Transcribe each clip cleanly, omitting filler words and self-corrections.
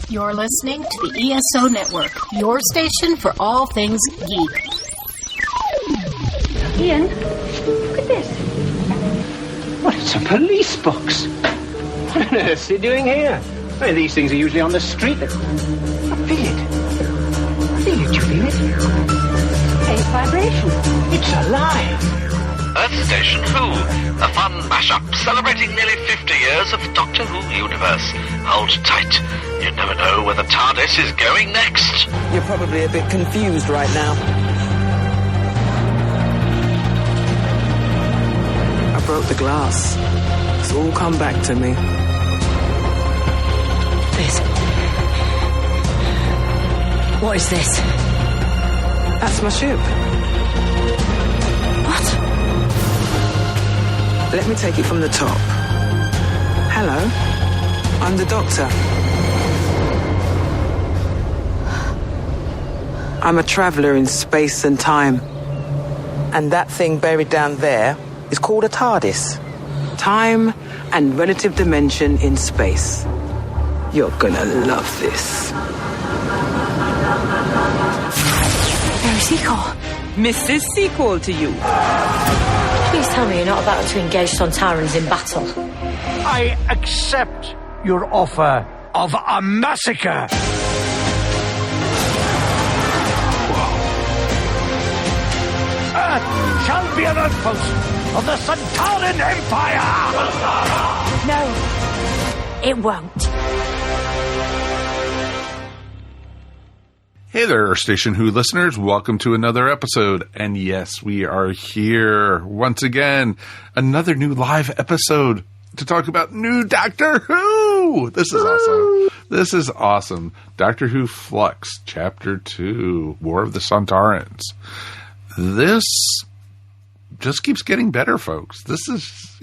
You're listening to the ESO Network, your station for all things geek. Ian, look at this. What, it's a police box. What on earth are you doing here? I mean, these things are usually on the street. I feel it. Do you feel it? Faint vibration. It's alive. Earth Station Who, a fun mashup celebrating nearly 50 years of Doctor Who universe. Hold tight. You never know where the TARDIS is going next. You're probably a bit confused right now. I broke the glass. It's all come back to me. What is this? That's my ship. What? Let me take it from the top. Hello, I'm the Doctor. I'm a traveller in space and time. And that thing buried down there is called a TARDIS. Time and relative dimension in space. You're gonna love this. There is Sequel. Mrs. Sequel to you. Please tell me you're not about to engage Sontarans in battle. I accept your offer of a massacre. Earth shall be an outpost of the Sontaran Empire! No, it won't. Hey there, Station Who listeners. Welcome to another episode. And yes, we are here once again. Another new live episode to talk about new Doctor Who. This is awesome. This is awesome. Doctor Who Flux, Chapter 2, War of the Sontarans. This just keeps getting better, folks. This is,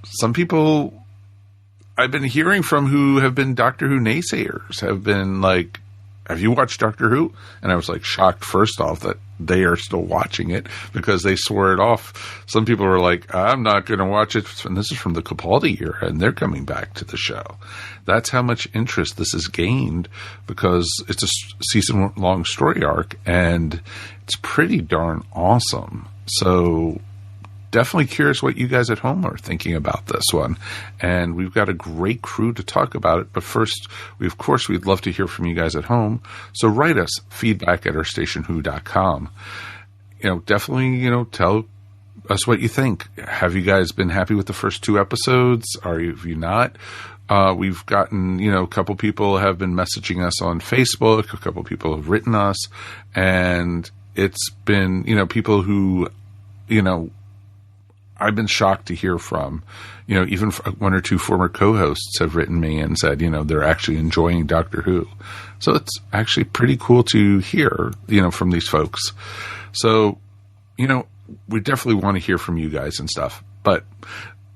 some people I've been hearing from who have been Doctor Who naysayers have been like, have you watched Doctor Who? And I was like shocked, first off, that they are still watching it because they swore it off. Some people were like, I'm not going to watch it. And this is from the Capaldi era, and they're coming back to the show. That's how much interest this has gained because it's a season-long story arc, and it's pretty darn awesome. So definitely curious what you guys at home are thinking about this one. And we've got a great crew to talk about it. But first, we'd love to hear from you guys at home. So write us feedback at ourstationwho.com. Definitely, tell us what you think. Have you guys been happy with the first two episodes? Have you not? We've gotten, a couple people have been messaging us on Facebook. A couple people have written us. And it's been, people who, I've been shocked to hear from, even one or two former co-hosts have written me and said, they're actually enjoying Doctor Who. So it's actually pretty cool to hear, from these folks. So, we definitely want to hear from you guys and stuff, but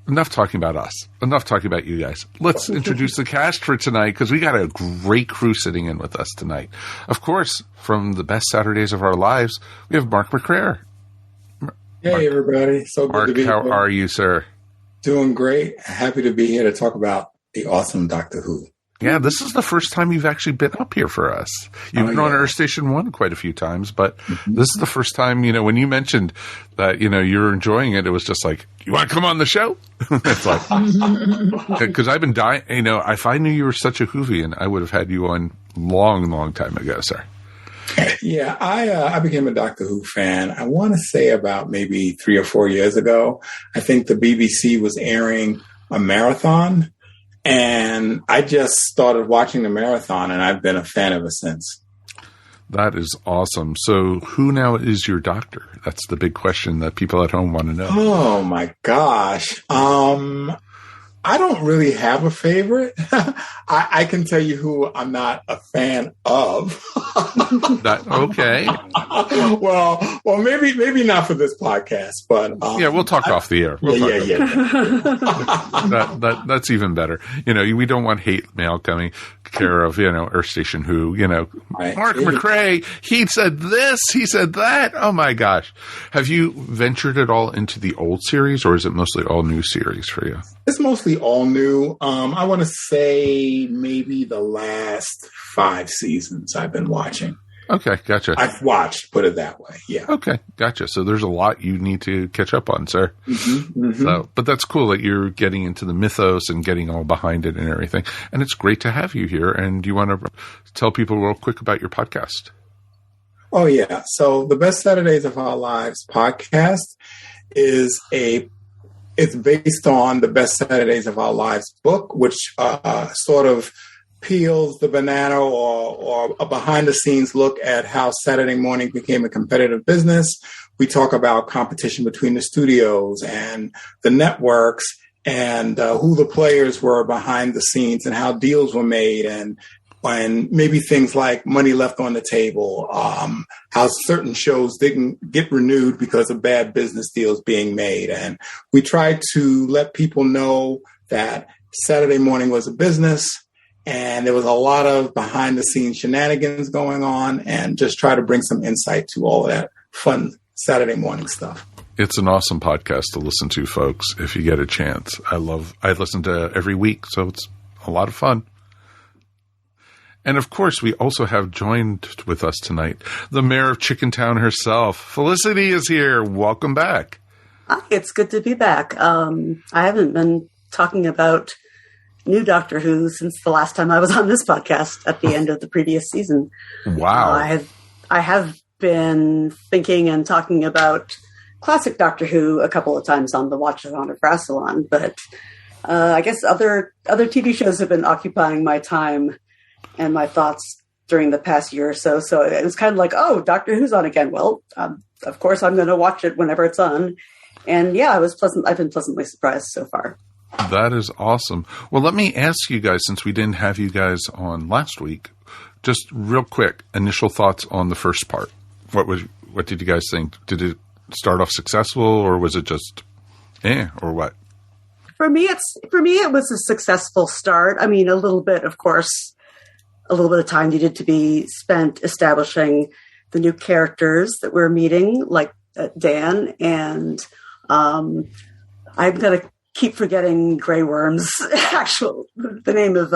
enough talking about us, enough talking about you guys. Let's introduce the cast for tonight because we got a great crew sitting in with us tonight. Of course, from the best Saturdays of our lives, we have Mark McCray. Hey, Mark, everybody. So good to be here. How are you, sir? Doing great. Happy to be here to talk about the awesome Doctor Who. Yeah, this is the first time you've actually been up here for us. You've been on Earth Station 1 quite a few times, but this is the first time, when you mentioned that, you're enjoying it, it was just like, you want to come on the show? It's like, because I've been dying, if I knew you were such a Whovian, I would have had you on long time ago, sir. Yeah, I became a Doctor Who fan. I want to say about maybe 3 or 4 years ago. I think the BBC was airing a marathon, and I just started watching the marathon, and I've been a fan ever since. That is awesome. So who now is your doctor? That's the big question that people at home want to know. Oh, my gosh. I don't really have a favorite. I can tell you who I'm not a fan of. Okay. Well, maybe not for this podcast, but yeah, we'll talk off the air. That's even better. We don't want hate mail coming care of Earth Station Who. Right. Mark McCray. He said this. He said that. Oh my gosh. Have you ventured at all into the old series, or is it mostly all new series for you? It's mostly really all new. I want to say maybe the last 5 seasons I've been watching. Okay, gotcha. I've watched, put it that way. Yeah. Okay, gotcha. So there's a lot you need to catch up on, sir. So, but that's cool that you're getting into the mythos and getting all behind it and everything. And it's great to have you here. And do you want to tell people real quick about your podcast? Oh, yeah. So the Best Saturdays of Our Lives podcast is it's based on the Best Saturdays of Our Lives book, which sort of peels the banana or a behind-the-scenes look at how Saturday morning became a competitive business. We talk about competition between the studios and the networks and who the players were behind the scenes and how deals were made and maybe things like money left on the table, how certain shows didn't get renewed because of bad business deals being made. And we try to let people know that Saturday morning was a business, and there was a lot of behind-the-scenes shenanigans going on, and just try to bring some insight to all of that fun Saturday morning stuff. It's an awesome podcast to listen to, folks, if you get a chance. I listen to every week, so it's a lot of fun. And, of course, we also have joined with us tonight the mayor of Chickentown herself. Felicity is here. Welcome back. Hi, it's good to be back. I haven't been talking about new Doctor Who since the last time I was on this podcast at the end of the previous season. Wow. I have been thinking and talking about classic Doctor Who a couple of times on the Watchathon or Frassalon, but I guess other TV shows have been occupying my time and my thoughts during the past year or so. So it was kind of like, oh, Doctor Who's on again. Well, of course I'm going to watch it whenever it's on. And yeah, I've been pleasantly surprised so far. That is awesome. Well, let me ask you guys, since we didn't have you guys on last week, just real quick, initial thoughts on the first part. What did you guys think? Did it start off successful, or was it just or what? For me, it was a successful start. I mean, a little bit of time needed to be spent establishing the new characters that we're meeting, like Dan, and I'm going to keep forgetting Grey Worm's the name of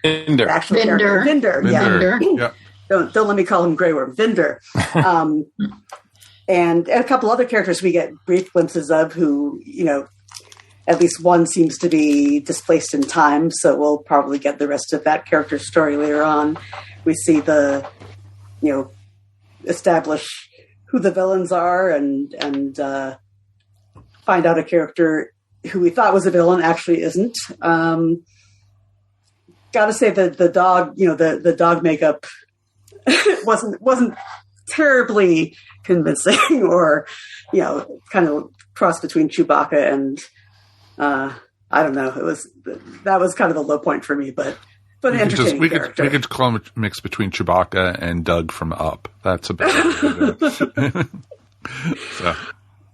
Vinder. Vinder. Yeah. Don't let me call him Grey Worm. Vinder. And a couple other characters we get brief glimpses of who, at least one seems to be displaced in time. So we'll probably get the rest of that character's story later on. We see establish who the villains are and find out a character who we thought was a villain actually isn't. Gotta say that the dog, the dog makeup wasn't terribly convincing, or kind of cross between Chewbacca and I don't know. That was kind of the low point for me, but an entertaining character. We could call him a mix between Chewbacca and Doug from Up. That's about it. So.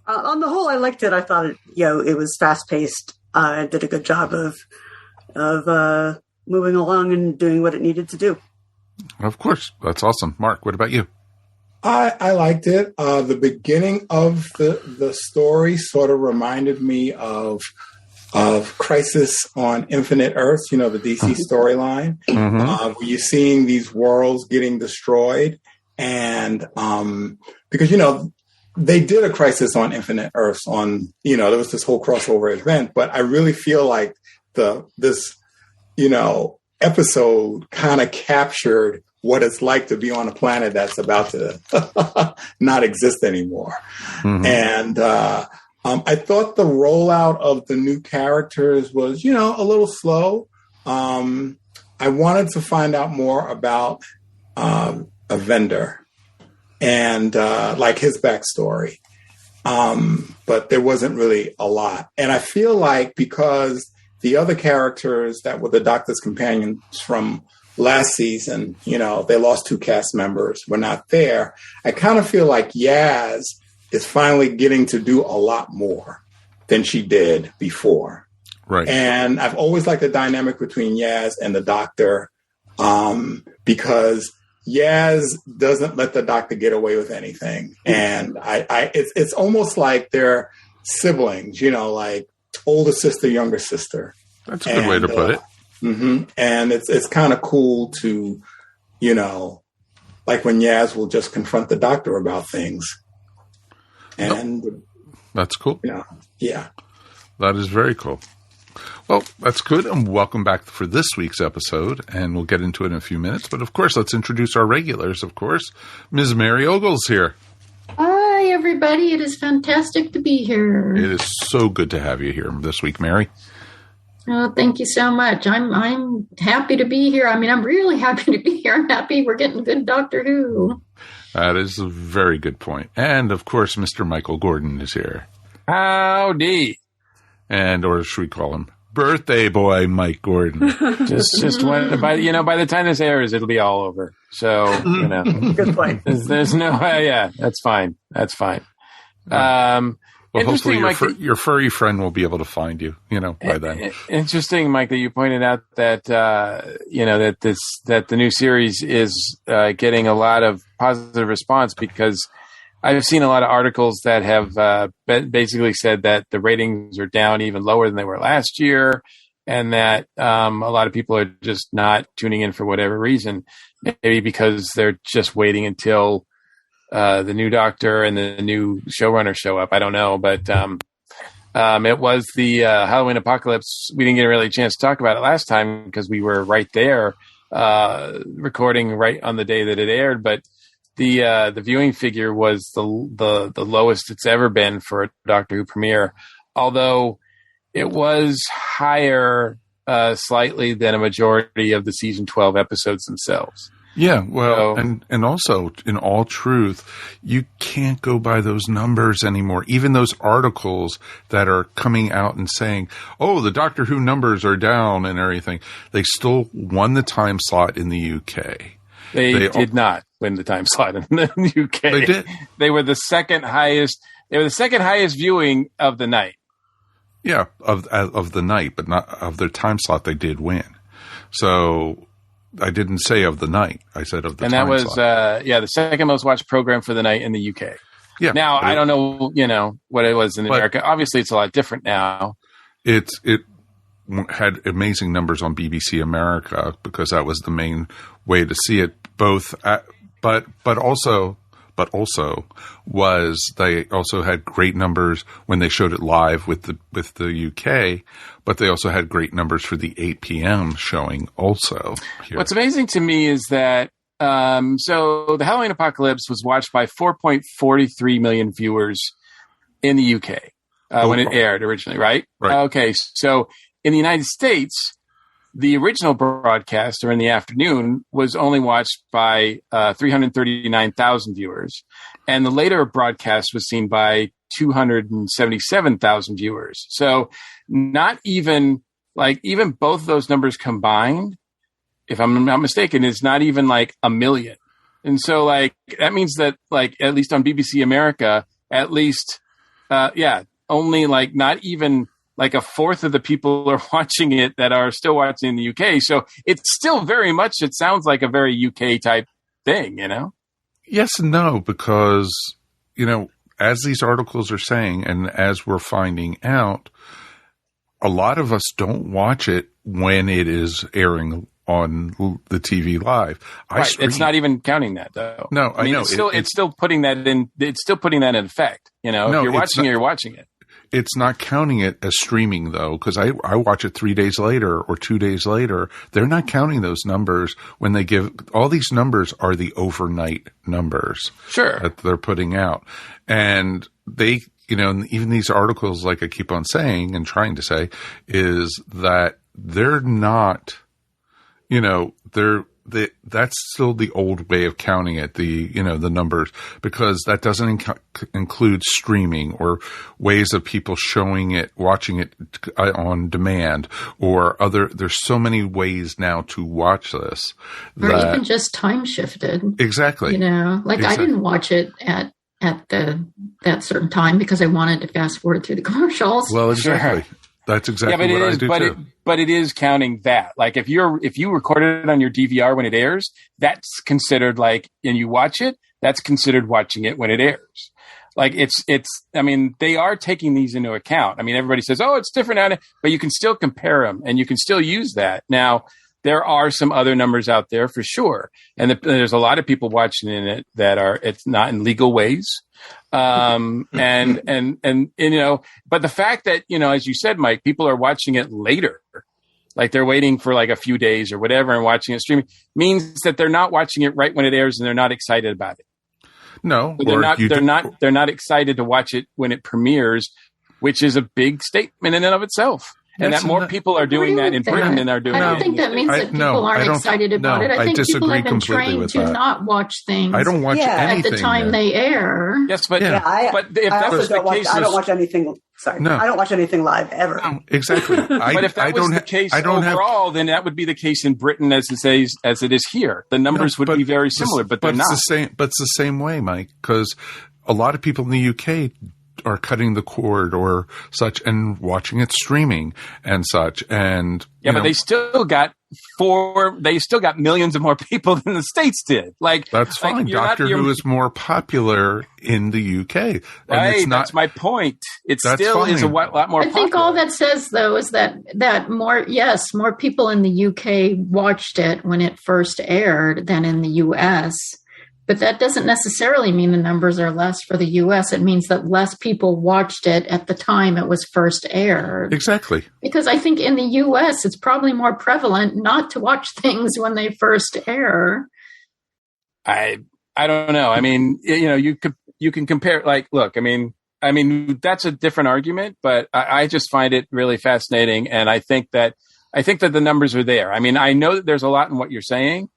On the whole, I liked it. I thought it was fast paced. Did a good job of moving along and doing what it needed to do. Of course, that's awesome. Mark, what about you? I liked it. The beginning of the story sort of reminded me of Crisis on Infinite Earths. The DC storyline, where you're seeing these worlds getting destroyed, and because they did a Crisis on Infinite Earths on, there was this whole crossover event, but I really feel like this episode kind of captured what it's like to be on a planet that's about to not exist anymore. And I thought the rollout of the new characters was, a little slow. I wanted to find out more about a vendor and like his backstory. But there wasn't really a lot. And I feel like because the other characters that were the Doctor's companions from last season, they lost 2 cast members, were not there. I kind of feel like Yaz is finally getting to do a lot more than she did before. Right. And I've always liked the dynamic between Yaz and the Doctor, because Yaz doesn't let the Doctor get away with anything. And it's almost like they're siblings, like older sister, younger sister. That's a good way to put it. And it's kind of cool to, like when Yaz will just confront the doctor about things. And that's cool. Yeah. That is very cool. Well, that's good, and welcome back for this week's episode, and we'll get into it in a few minutes. But, of course, let's introduce our regulars, of course. Ms. Mary Ogle's here. Hi, everybody. It is fantastic to be here. It is so good to have you here this week, Mary. Oh, thank you so much. I'm happy to be here. I mean, I'm really happy to be here. I'm happy we're getting good Doctor Who. That is a very good point. And, of course, Mr. Michael Gordon is here. Howdy. And, or should we call him birthday boy Mike Gordon? just when, by the time this airs, it'll be all over. So, Good point. There's no, that's fine. That's fine. Well, hopefully your furry friend will be able to find you, by then. Interesting, Mike, that you pointed out that, that the new series is getting a lot of positive response, because I've seen a lot of articles that have basically said that the ratings are down even lower than they were last year, and that a lot of people are just not tuning in for whatever reason, maybe because they're just waiting until the new Doctor and the new showrunner show up. I don't know, but it was the Halloween Apocalypse. We didn't get really a chance to talk about it last time because we were right there recording right on the day that it aired, but the viewing figure was the lowest it's ever been for a Doctor Who premiere, although it was higher slightly than a majority of the season 12 episodes themselves. Yeah, well, and also, in all truth, you can't go by those numbers anymore. Even those articles that are coming out and saying, oh, the Doctor Who numbers are down and everything, they still won the time slot in the UK. They did not win the time slot in the UK. They did. They were the second highest. They were the second highest viewing of the night. Yeah, of the night, but not of their time slot. They did win. So I didn't say of the night. I said of the time slot. And that was the second most watched program for the night in the UK. Yeah. Now I don't know, what it was in America. Obviously, it's a lot different now. It had amazing numbers on BBC America because that was the main way to see it. But also was they also had great numbers when they showed it live with the UK, but they also had great numbers for the 8 p.m. showing also. Here. What's amazing to me is that so the Halloween Apocalypse was watched by 4.43 million viewers in the UK when it aired originally, right? Right. Okay, so in the United States, the original broadcast during the afternoon was only watched by 339,000 viewers, and the later broadcast was seen by 277,000 viewers. So not even even both those numbers combined, if I'm not mistaken, is not even like a million. And so that means that at least on BBC America, at least only not even a fourth of the people are watching it that are still watching in the UK. So it's still very much, it sounds like a very UK type thing, Yes and no, because, as these articles are saying, and as we're finding out, a lot of us don't watch it when it is airing on the TV live. It's not even counting that, though. No, I know. It's still putting that in. It's still putting that in effect. If you're watching it, you're watching it. It's not counting it as streaming, though, because I watch it 3 days later or 2 days later. They're not counting those numbers when they give – all these numbers are the overnight numbers that they're putting out. And they – even these articles, like I keep on saying and trying to say, is that they're not – that's still the old way of counting it, the numbers, because that doesn't include streaming or ways of people showing it, watching it on demand or other. There's so many ways now to watch this. Or even just time shifted. Exactly. Exactly. I didn't watch it at that certain time because I wanted to fast forward through the commercials. Well, exactly. Sure. That's exactly what I do too. But it is counting that. If you record it on your DVR when it airs, that's considered and you watch it, that's considered watching it when it airs. Like I mean, they are taking these into account. I mean, everybody says, oh, it's different out, but you can still compare them and you can still use that. Now, there are some other numbers out there for sure. And there's a lot of people watching it that it's not in legal ways. And you know, but the fact that, you know, as you said, Mike, people are watching it later, like they're waiting for like a few days or whatever and watching it streaming, means that they're not watching it right when it airs and they're not excited about it. No, they're not excited to watch it when it premieres, which is a big statement in and of itself. And that more people are doing that in Britain than are doing it. I don't think that means that people aren't excited about it. I think people have been trained to not watch things. I don't watch anything at the time they air. Yes, but I also don't watch. I don't watch anything. Sorry, no. I don't watch anything live ever. No, exactly. But if that was the case overall, then that would be the case in Britain as it is here. The numbers would be very similar, but they're not. But it's the same way, Mike, because a lot of people in the UK are cutting the cord or such and watching it streaming and such. And but they still got millions of more people than the States did. Like, that's fine. Doctor Who is more popular in the UK. And right. That's my point. It still is a lot more popular. I think all that says, though, is that more people in the UK watched it when it first aired than in the US. But that doesn't necessarily mean the numbers are less for the U.S. It means that less people watched it at the time it was first aired. Exactly. Because I think in the U.S. it's probably more prevalent not to watch things when they first air. I don't know. I mean, you know, you can compare. Like, look, I mean, that's a different argument, but I just find it really fascinating, and I think that the numbers are there. I mean, I know that there's a lot in what you're saying,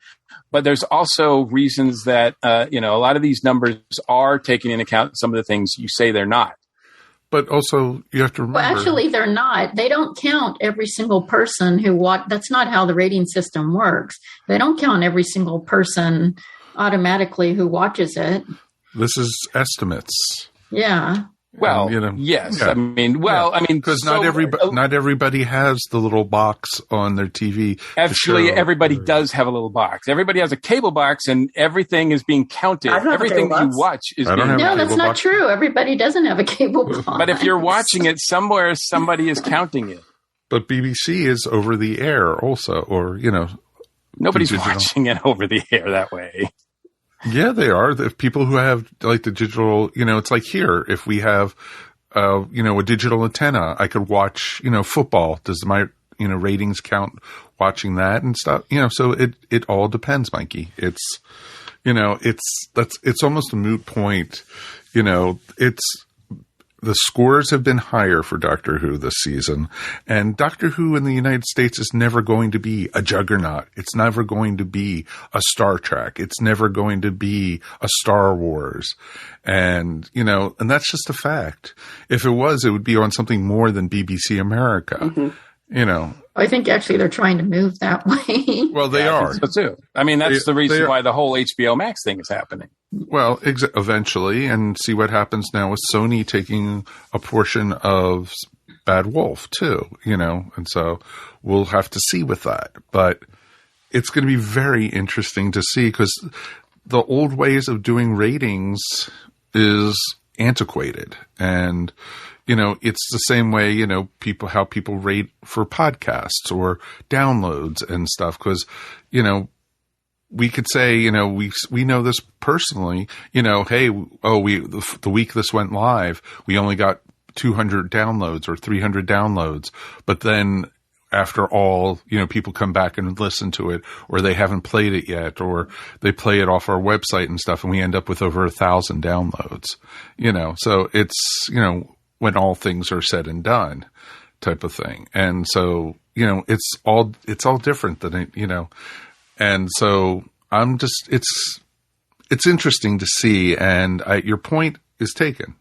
but there's also reasons that, you know, a lot of these numbers are taking into account some of the things you say they're not. But also, you have to remember. Well, actually, they're not. They don't count every single person who watch. That's not how the rating system works. They don't count every single person automatically who watches it. This is estimates. Yeah. Well, you know, yes. Yeah. I mean, because not everybody has the little box on their TV. Actually, everybody does have a little box. Everybody has a cable box, and everything is being counted. Everything you watch is being counted. No, that's not true. Everybody doesn't have a cable box. But if you're watching it somewhere, somebody is counting it. But BBC is over the air also, or, you know. Nobody's watching it over the air that way. Yeah, they are. The people who have like the digital, you know, it's like here, if we have, you know, a digital antenna, I could watch, you know, football. Does my, you know, ratings count watching that and stuff? You know, so it all depends, Mikey. It's, you know, it's almost a moot point. You know, the scores have been higher for Doctor Who this season, and Doctor Who in the United States is never going to be a juggernaut. It's never going to be a Star Trek. It's never going to be a Star Wars. And, you know, and that's just a fact. If it was, it would be on something more than BBC America. Mm-hmm. You know, I think actually they're trying to move that way. Well, they are. So too. I mean, that's the reason why the whole HBO Max thing is happening. Well, eventually, and see what happens now with Sony taking a portion of Bad Wolf too, you know, and so we'll have to see with that. But it's going to be very interesting to see because the old ways of doing ratings is antiquated, and you know, it's the same way, you know, how people rate for podcasts or downloads and stuff. Cause, you know, we could say, you know, we know this personally, you know, hey, the week this went live, we only got 200 downloads or 300 downloads. But then after all, you know, people come back and listen to it, or they haven't played it yet, or they play it off our website and stuff. And we end up with over 1,000 downloads, you know, so it's, you know, when all things are said and done type of thing. And so, you know, it's all different than it, you know, and so it's interesting to see. And your point is taken,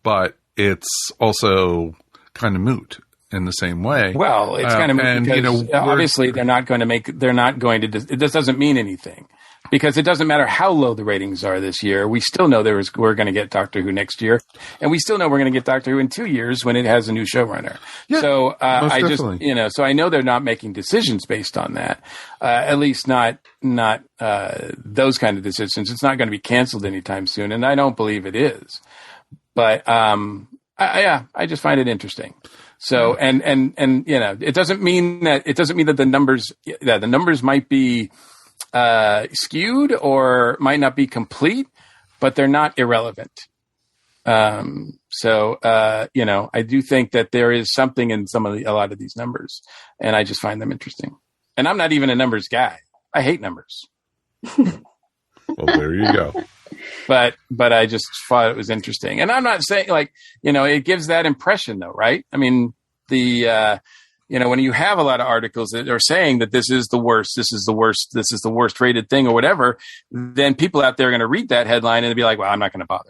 but it's also kind of moot in the same way. Well, it's kind of moot because, you know, obviously it just doesn't mean anything. Because it doesn't matter how low the ratings are this year, we still know we're going to get Doctor Who next year, and we still know we're going to get Doctor Who in 2 years when it has a new showrunner. Yeah, so I just, you know, so I know they're not making decisions based on that. At least not those kind of decisions. It's not going to be canceled anytime soon, and I don't believe it is. But I just find it interesting. So and it doesn't mean that the numbers might be skewed or might not be complete, but they're not irrelevant. I do think that there is something in a lot of these numbers, and I just find them interesting. And I'm not even a numbers guy. I hate numbers. Well, there you go. But I just thought it was interesting. And I'm not saying it gives that impression though, right? I mean, when you have a lot of articles that are saying that this is the worst rated thing or whatever, then people out there are going to read that headline and be like, well, I'm not going to bother.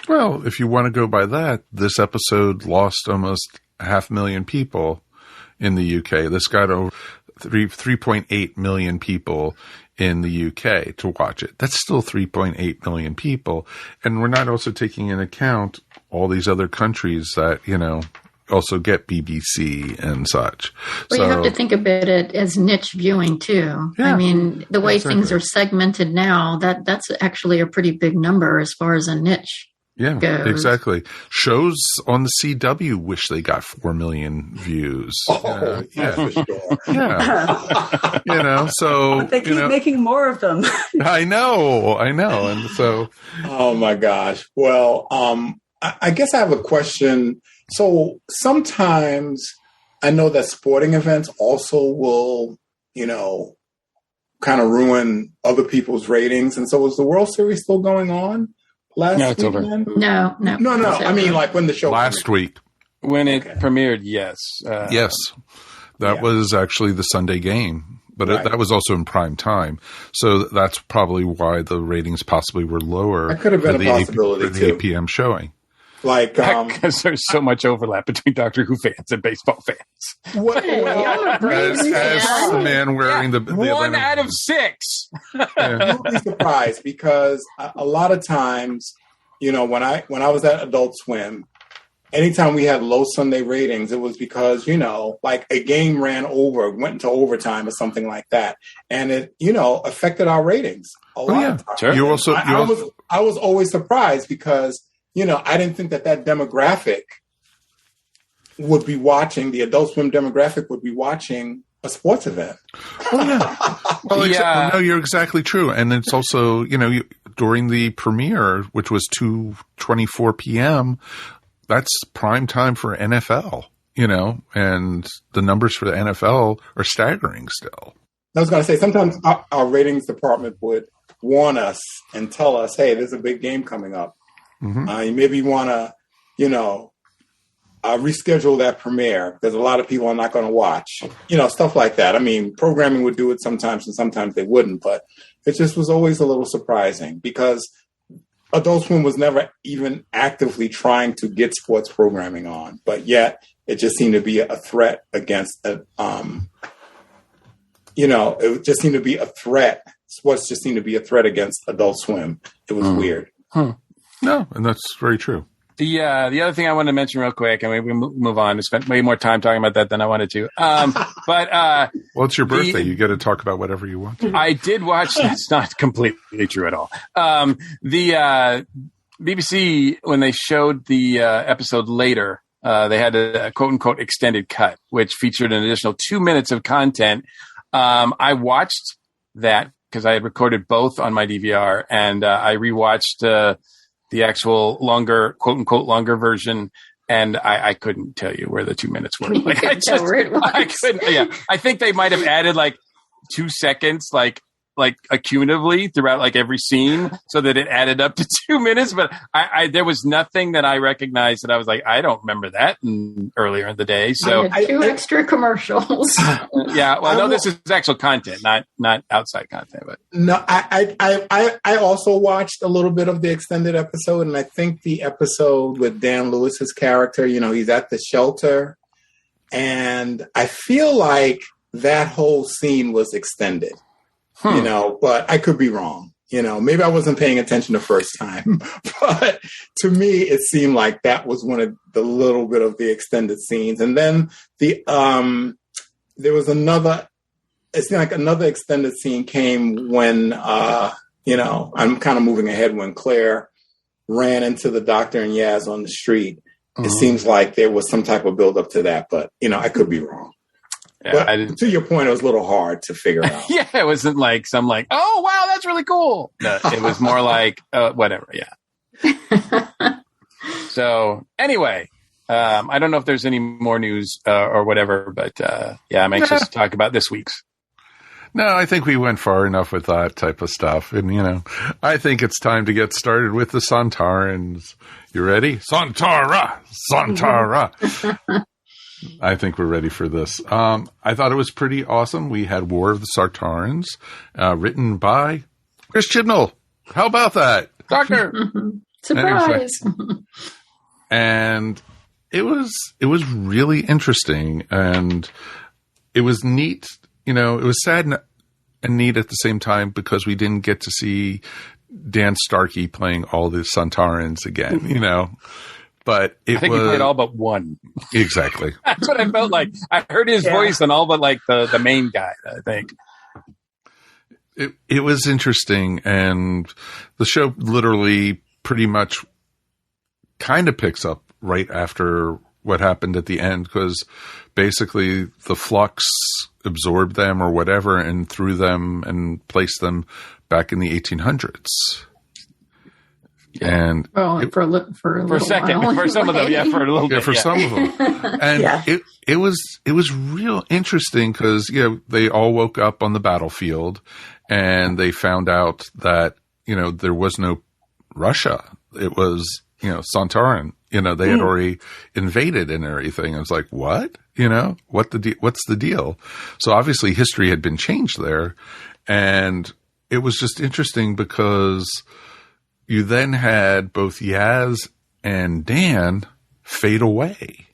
Well, if you want to go by that, this episode lost almost 500,000 people in the UK. This got over 3.8 million people in the UK to watch it. That's still 3.8 million people. And we're not also taking into account all these other countries that, also get BBC and such. Well, you have to think of it as niche viewing too. Yeah, I mean, the way things are segmented now, that's actually a pretty big number as far as a niche. Yeah, goes. Exactly. Shows on the CW wish they got 4 million views. For sure. Yeah. So but they keep making more of them. I know. And so. Oh my gosh. Well, I guess I have a question. So sometimes I know that sporting events also will, kind of ruin other people's ratings. And so is the World Series still going on? No, it's over. No. I mean, like when the show last week when it premiered, yes, yes, that was actually the Sunday game, but that was also in prime time. So that's probably why the ratings possibly were lower. That could have been a possibility for the 8 p.m. showing. Like, because there's so much overlap between Doctor Who fans and baseball fans. What? As the man wearing the 1 out of 6. You'll be surprised because a lot of times, when I was at Adult Swim, anytime we had low Sunday ratings, it was because like a game ran over, went into overtime or something like that, and it affected our ratings a lot. Sure. I was always surprised because. I didn't think that demographic would be watching, the Adult Swim demographic would be watching a sports event. No, you're exactly true. And it's also, during the premiere, which was 2:24 p.m., that's prime time for NFL, and the numbers for the NFL are staggering still. I was going to say, sometimes our ratings department would warn us and tell us, hey, there's a big game coming up. Mm-hmm. You maybe want to, reschedule that premiere because a lot of people are not going to watch, stuff like that. I mean, programming would do it sometimes and sometimes they wouldn't, but it just was always a little surprising because Adult Swim was never even actively trying to get sports programming on, but yet it just seemed to be a threat against, it just seemed to be a threat. Sports just seemed to be a threat against Adult Swim. It was weird. No, and that's very true. The other thing I wanted to mention real quick, and we move on. I spent way more time talking about that than I wanted to. Well, it's your birthday. You get to talk about whatever you want to. I did watch. That's not completely true at all. The BBC, when they showed the episode later, they had a quote-unquote extended cut, which featured an additional 2 minutes of content. I watched that because I had recorded both on my DVR, and I rewatched the actual longer, quote unquote, longer version. And I couldn't tell you where the 2 minutes were. Like, I couldn't. Yeah. I think they might have added like 2 seconds, like accumulatively throughout like every scene so that it added up to 2 minutes. But there was nothing that I recognized that I was like, I don't remember that earlier in the day. So I had 2 extra commercials. Yeah. Well, no, this is actual content, not outside content, but no, I also watched a little bit of the extended episode. And I think the episode with Dan Lewis's character, he's at the shelter and I feel like that whole scene was extended. But I could be wrong. Maybe I wasn't paying attention the first time, but to me, it seemed like that was one of the little bit of the extended scenes. And then there was another, it seemed like another extended scene came when, I'm kind of moving ahead when Claire ran into the Doctor and Yaz on the street, it seems like there was some type of build up to that, but I could be wrong. Yeah, but to your point, it was a little hard to figure out. Yeah, it wasn't like some like, oh wow, that's really cool. No, it was more like whatever. Yeah. So anyway, I don't know if there's any more news or whatever, but I'm anxious to talk about this week's. No, I think we went far enough with that type of stuff. And, I think it's time to get started with the Sontarans. You ready? Sontar-Ha! Sontar-Ha! I think we're ready for this. I thought it was pretty awesome. We had War of the Sontarans, written by Chris Chibnall. How about that? Doctor! Surprise! And it was really interesting, and it was neat. It was sad and neat at the same time because we didn't get to see Dan Starkey playing all the Sontarans again, But I think he played all but one. Exactly. That's what I felt like. I heard his voice on all but like the main guy, I think. It was interesting, and the show literally pretty much kind of picks up right after what happened at the end, because basically the Flux absorbed them or whatever and threw them and placed them back in the 1800s. And for a second, while. For some of them, for a little bit, for some of them, and it was real interesting because they all woke up on the battlefield and they found out that there was no Russia. It was Sontaran. They had already invaded and everything. I was like, what? What's the deal? So obviously history had been changed there, and it was just interesting because you then had both Yaz and Dan fade away.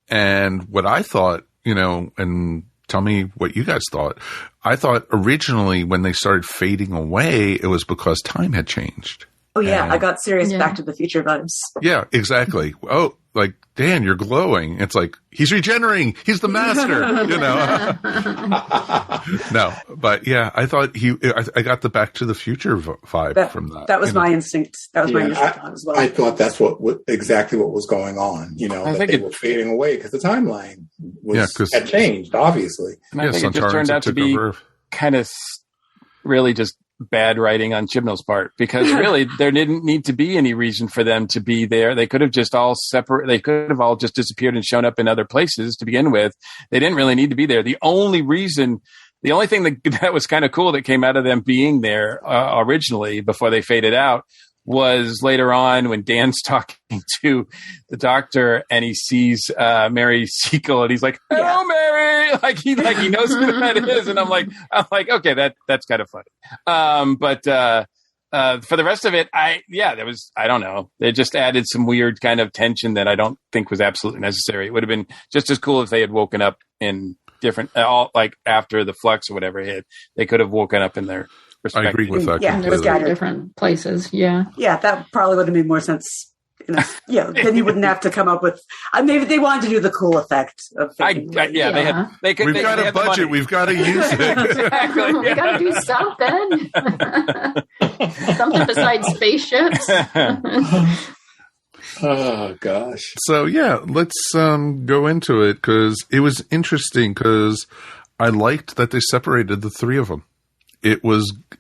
And what I thought, and tell me what you guys thought. I thought originally when they started fading away, it was because time had changed. Oh, yeah. I got serious Back to the Future vibes. Yeah, exactly. Oh, like, Dan, you're glowing. It's like, he's regenerating. He's the master, No, but I thought I got the Back to the Future vibe from that. That was my instinct. That was my instinct as well. I thought that's exactly what was going on. I think they were fading away because the timeline had changed, obviously. And I think it just turned out to be kind of really just bad writing on Chibnall's part, because really there didn't need to be any reason for them to be there. They could have just all they could have all just disappeared and shown up in other places to begin with. They didn't really need to be there. The only thing that was kind of cool that came out of them being there originally before they faded out was later on when Dan's talking to the Doctor and he sees Mary Seacole and he's like, "Hello, Mary!" Like he knows who that is, and I'm like, okay, that's kind of funny. But for the rest of it, I don't know. They just added some weird kind of tension that I don't think was absolutely necessary. It would have been just as cool if they had woken up in different, like after the Flux or whatever hit. They could have woken up in their. I agree with that. Yeah, there's different places. Yeah, that probably would have made more sense. Then you wouldn't have to come up with. Maybe they wanted to do the cool effect of. They could. We've got a budget. We've got to use it. Exactly. We got to do something. Something besides spaceships. Oh gosh. So let's go into it because it was interesting because I liked that they separated the three of them.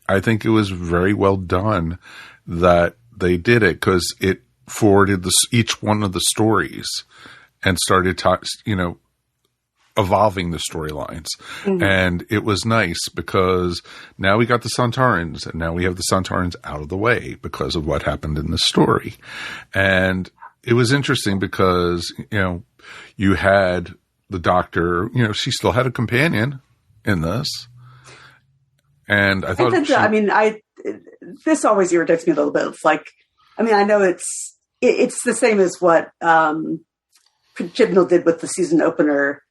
I think it was very well done that they did it because it forwarded each one of the stories and started evolving the storylines. Mm-hmm. And it was nice because now we got the Sontarans and now we have the Sontarans out of the way because of what happened in the story. And it was interesting because, you had the Doctor, she still had a companion in this. And I thought, this always irritates me a little bit. It's like, I know it's the same as what Chibnall did with the season opener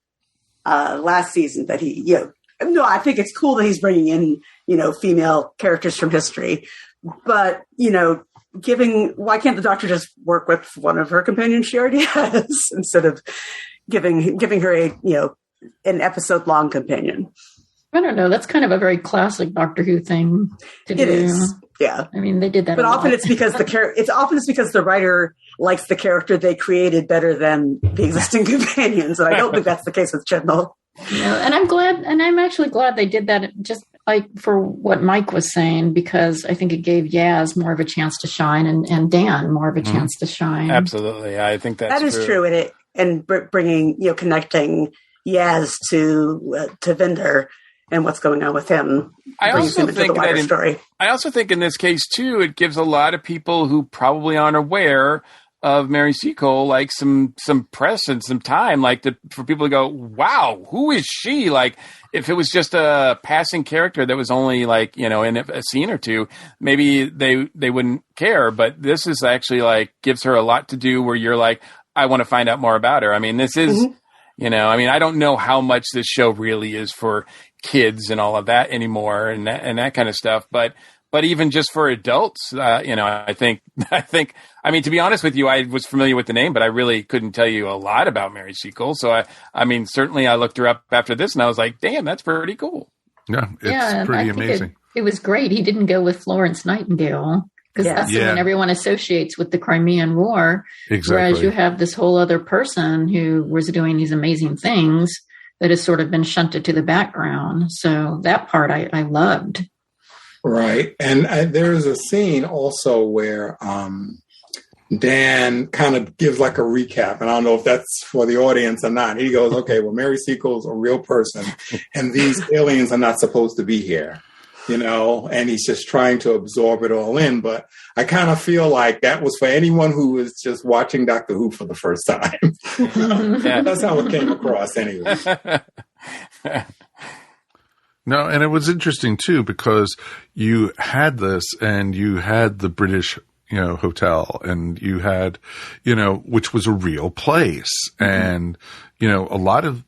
last season. That I think it's cool that he's bringing in, female characters from history. But why can't the Doctor just work with one of her companions she already has instead of giving her an episode long companion? I don't know. That's kind of a very classic Doctor Who thing to do. It is. Yeah. I mean, they did that. But a often lot. it's because the writer likes the character they created better than the existing companions. And I don't think that's the case with Chetnall. And I'm actually glad they did that, just like for what Mike was saying, because I think it gave Yaz more of a chance to shine and Dan more of a chance to shine. Absolutely. I think that is true. And bringing, connecting Yaz to Vinder and what's going on with him. I also think in this case too, it gives a lot of people who probably aren't aware of Mary Seacole, like some press and some time, for people to go, wow, who is she? Like, if it was just a passing character that was only in a scene or two, maybe they wouldn't care. But this is actually gives her a lot to do where you're like, I want to find out more about her. I mean, this is, I don't know how much this show really is for kids and all of that anymore and that kind of stuff. But even just for adults, I think, to be honest with you, I was familiar with the name, but I really couldn't tell you a lot about Mary Seacole. So certainly I looked her up after this and I was like, damn, that's pretty cool. Yeah. It's pretty amazing. It was great. He didn't go with Florence Nightingale because that's the one everyone associates with the Crimean War. Exactly. Whereas you have this whole other person who was doing these amazing things that has sort of been shunted to the background. So that part I loved. Right. And there's a scene also where Dan kind of gives like a recap. And I don't know if that's for the audience or not. He goes, okay, well, Mary Seacole's a real person and these aliens are not supposed to be here, and he's just trying to absorb it all in. But I kind of feel like that was for anyone who was just watching Doctor Who for the first time. That's how it came across anyway. No, and it was interesting too because you had this, and you had the British, hotel, and you had, which was a real place, and a lot of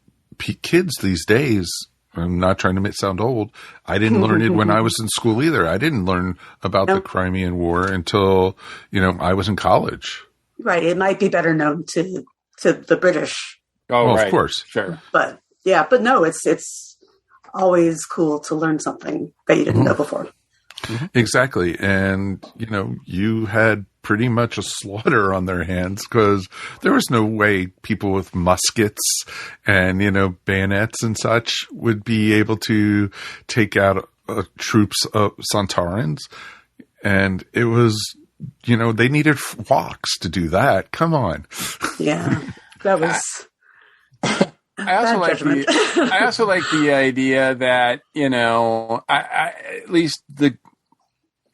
kids these days. I'm not trying to sound old. I didn't learn it when I was in school either. I didn't learn about the Crimean War until I was in college. Right. It might be better known to the British. Oh, well, right. Of course, sure. But no, it's always cool to learn something that you didn't know before. Exactly. And, you had pretty much a slaughter on their hands because there was no way people with muskets and, bayonets and such would be able to take out troops of Sontarans. And it was, they needed walks to do that. Come on. Yeah, that was... I also like the idea that,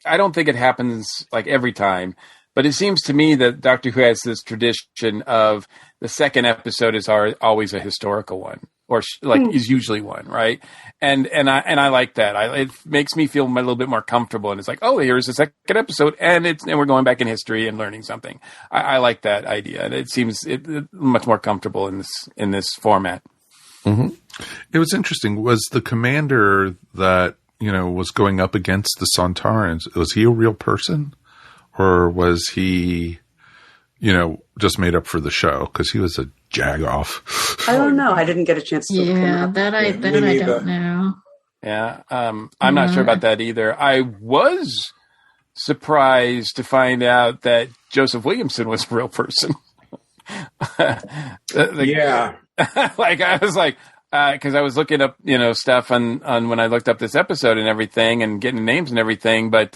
I don't think it happens every time, but it seems to me that Doctor Who has this tradition of the second episode is always a historical one, or is usually one, right? And I like that. It makes me feel a little bit more comfortable. And it's like, oh, here's the second episode, and we're going back in history and learning something. I like that idea, and it seems much more comfortable in this format. Mm-hmm. It was interesting. Was the commander that was going up against the Sontarans, was he a real person, or was he, just made up for the show because he was a jagoff? I don't know. I didn't get a chance to. Yeah, I don't know. Yeah, I'm not sure about that either. I was surprised to find out that Joseph Williamson was a real person. Yeah. I was like, because I was looking up, stuff on when I looked up this episode and everything and getting names and everything. But,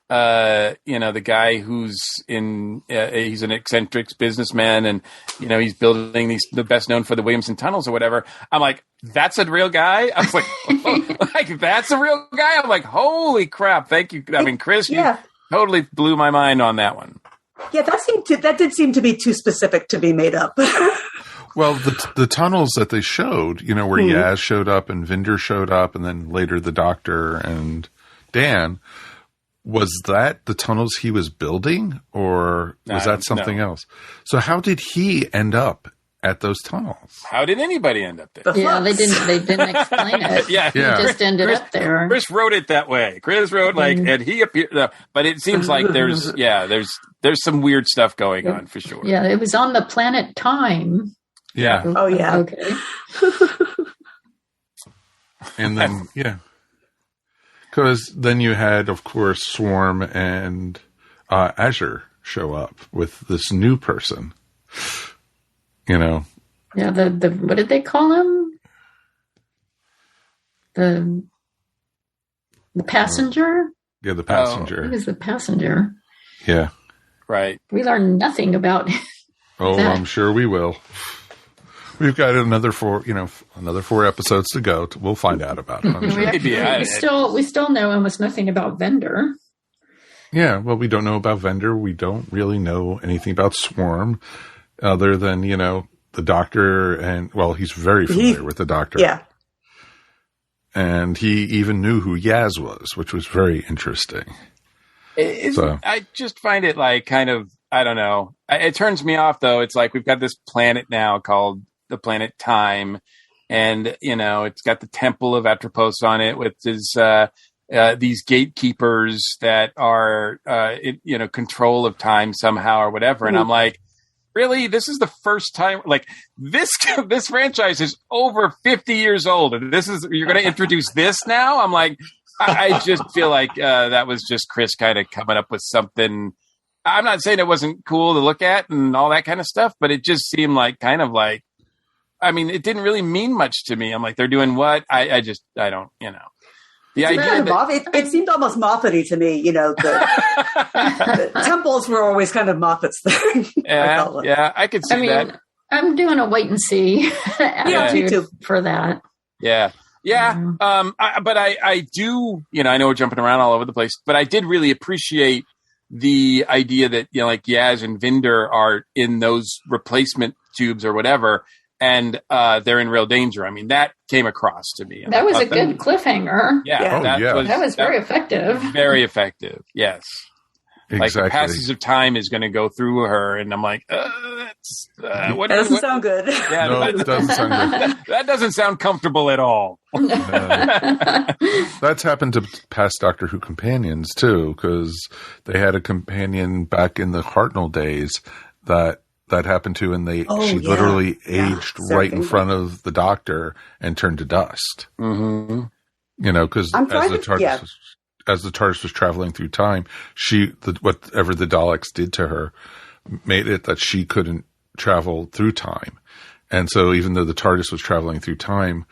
the guy who's he's an eccentric businessman and, he's building the best known for the Williamson tunnels or whatever. I'm like, that's a real guy. I was like, oh, that's a real guy. I'm like, holy crap. Thank you. I mean, Chris, you totally blew my mind on that one. Yeah, that did seem to be too specific to be made up. Well, the tunnels that they showed, where Yaz showed up and Vinder showed up, and then later the Doctor and Dan, was that the tunnels he was building, or was that something else? So how did he end up at those tunnels? How did anybody end up there? Yeah, they didn't explain it. Yeah. He just ended up there. Chris wrote it that way. Chris wrote and he appeared, but it seems like there's some weird stuff going on for sure. Yeah, it was on the planet Time. Yeah. Oh, yeah. Okay. And then, Because then you had, of course, Swarm and Azure show up with this new person. You know. Yeah, the what did they call him? The passenger? Yeah, the passenger. He was the passenger. Yeah. Right. We learned nothing about Oh, that. I'm sure we will. We've got another 4 episodes to go. We'll find out about it. I'm sure. We still know almost nothing about Vendor. Yeah, well, we don't know about Vendor. We don't really know anything about Swarm, other than the Doctor, and he's very familiar with the Doctor. Yeah, and he even knew who Yaz was, which was very interesting. I just find it like kind of, I don't know. It turns me off though. It's like we've got this planet now called the planet Time, and it's got the Temple of Atropos on it with these gatekeepers that are control of time somehow or whatever. And I'm like, really? This is the first time? Like this franchise is over 50 years old, and you're going to introduce this now? I'm like, I just feel like that was just Chris kind of coming up with something. I'm not saying it wasn't cool to look at and all that kind of stuff, but it just seemed like it didn't really mean much to me. I'm like, they're doing what? I don't. The idea that it seemed almost Moffat-y to me. The temples were always kind of Moffats there. Yeah, I could see that. I'm doing a wait and see attitude for that. Yeah. But I do, I know we're jumping around all over the place, but I did really appreciate the idea that, like Yaz and Vinder are in those replacement tubes or whatever, and they're in real danger. I mean, that came across to me. That was a good cliffhanger. Yeah. That was very effective. Very effective. Yes. Exactly. Like the passage of time is going to go through her, and I'm like, that doesn't sound good. Yeah, no, it doesn't sound good. That doesn't sound comfortable at all. That's happened to past Doctor Who companions too, because they had a companion back in the Hartnell days that happened to, and she literally aged right in front of the Doctor and turned to dust. Mm-hmm. Because as the TARDIS was traveling through time, whatever the Daleks did to her made it that she couldn't travel through time. And so even though the TARDIS was traveling through time,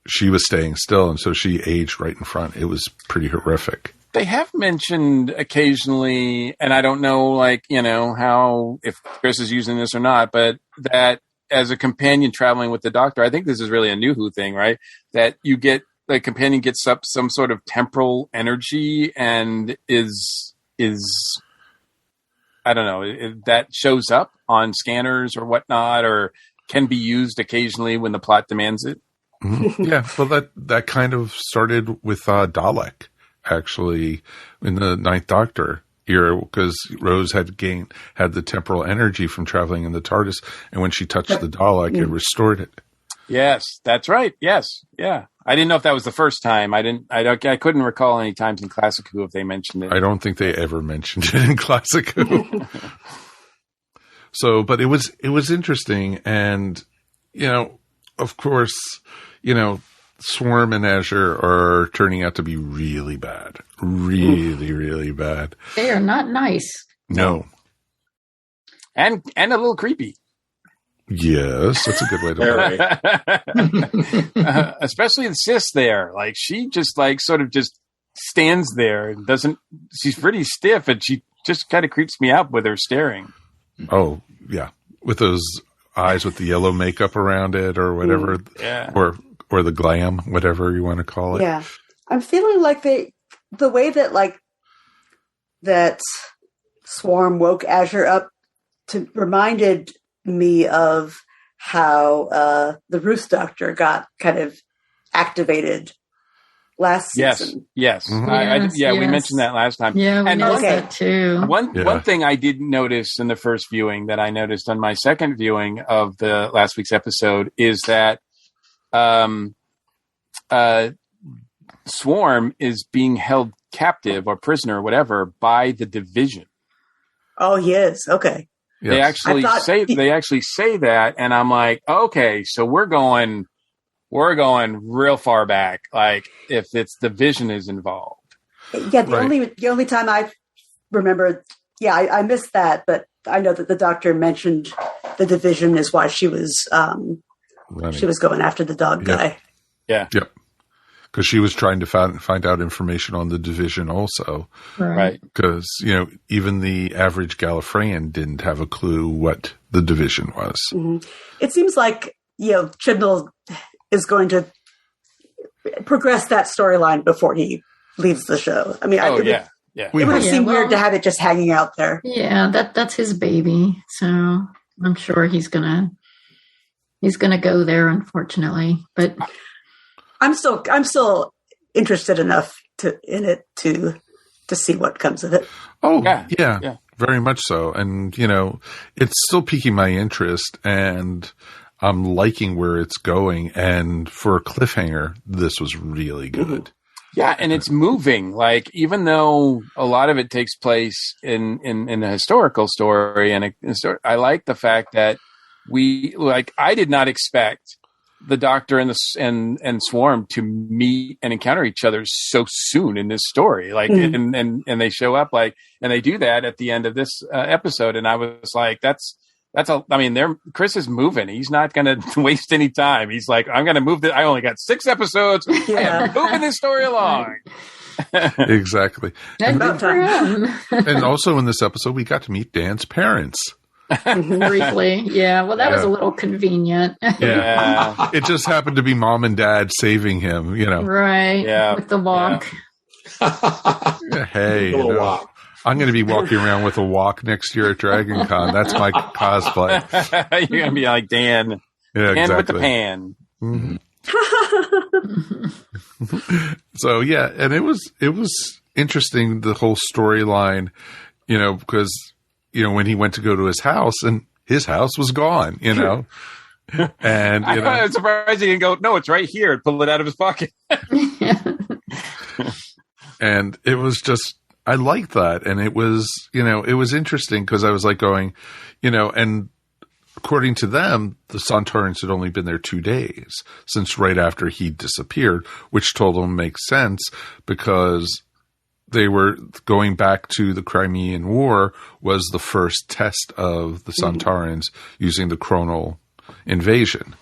she was staying still. And so she aged right in front. It was pretty horrific. They have mentioned occasionally, and I don't know, how, if Chris is using this or not, but that as a companion traveling with the Doctor, I think this is really a New Who thing, right? That the companion gets up some sort of temporal energy and is I don't know, that shows up on scanners or whatnot, or can be used occasionally when the plot demands it. Mm-hmm. Yeah, well, that kind of started with Dalek, actually, in the Ninth Doctor era, because Rose had the temporal energy from traveling in the TARDIS, and when she touched the Dalek, it restored it. Yes, that's right. Yes, yeah. I didn't know if that was the first time. I couldn't recall any times in Classic Who if they mentioned it. I don't think they ever mentioned it in Classic Who. So, but it was interesting, and of course, Swarm and Azure are turning out to be really bad, really, really bad. They are not nice. No, and a little creepy. Yes, that's a good way to put it. Especially the sis there. Like, she just sort of just stands there and she's pretty stiff, and she just kind of creeps me out with her staring. Oh, yeah. With those eyes with the yellow makeup around it or whatever. Yeah. Or the glam, whatever you want to call it. Yeah. I'm feeling like the way that that Swarm woke Azure up reminded me of how the Ruth Doctor got kind of activated last season. Yes. Mm-hmm. We mentioned that last time. Yeah, we noticed that too. One thing I didn't notice in the first viewing that I noticed on my second viewing of the last week's episode is that Swarm is being held captive or prisoner or whatever by the Division. Oh, yes. Okay. Yes. They actually say that, and I'm like, okay, so we're going we're going real far back. Like if it's the Vision is involved. Yeah, the only time I remember, I missed that, but I know that the doctor mentioned the Division is why she was going after the dog guy. Yeah. Yep. Because she was trying to find out information on the Division also. Right. Because, even the average Gallifreyan didn't have a clue what the Division was. Mm-hmm. It seems like, Chibnall is going to progress that storyline before he leaves the show. I mean, it would have seemed weird to have it just hanging out there. Yeah, that's his baby. So I'm sure he's gonna go there, unfortunately. But I'm still interested enough in it to see what comes of it. Oh, yeah, very much so. And, it's still piquing my interest, and I'm liking where it's going. And for a cliffhanger, this was really good. Mm-hmm. Yeah, and it's moving. Like, even though a lot of it takes place in a historical story, I like the fact that I did not expect the Doctor and Swarm to meet and encounter each other so soon in this story. Like, and they show up and they do that at the end of this episode. And I was like, Chris is moving. He's not going to waste any time. He's like, I'm going to move I only got 6 episodes. I am moving this story along. Exactly. And also in this episode, we got to meet Dan's parents. Briefly. Yeah. Well, that was a little convenient. Yeah. It just happened to be Mom and Dad saving him, Right. Yeah. With the walk. Yeah. Hey, walk. I'm going to be walking around with a walk next year at Dragon Con. That's my cosplay. You're going to be like Dan. Yeah, Dan exactly. with the pan. Mm-hmm. So, and it was interesting, the whole storyline, because when he went to go to his house, and his house was gone, and I was surprised he didn't go, no, it's right here, and pull it out of his pocket. And it was just, I liked that. And it was, it was interesting because I was like going, and according to them, the Sontarans had only been there 2 days since right after he disappeared, which told them makes sense because they were going back to the Crimean War was the first test of the Sontarans using the chronal invasion.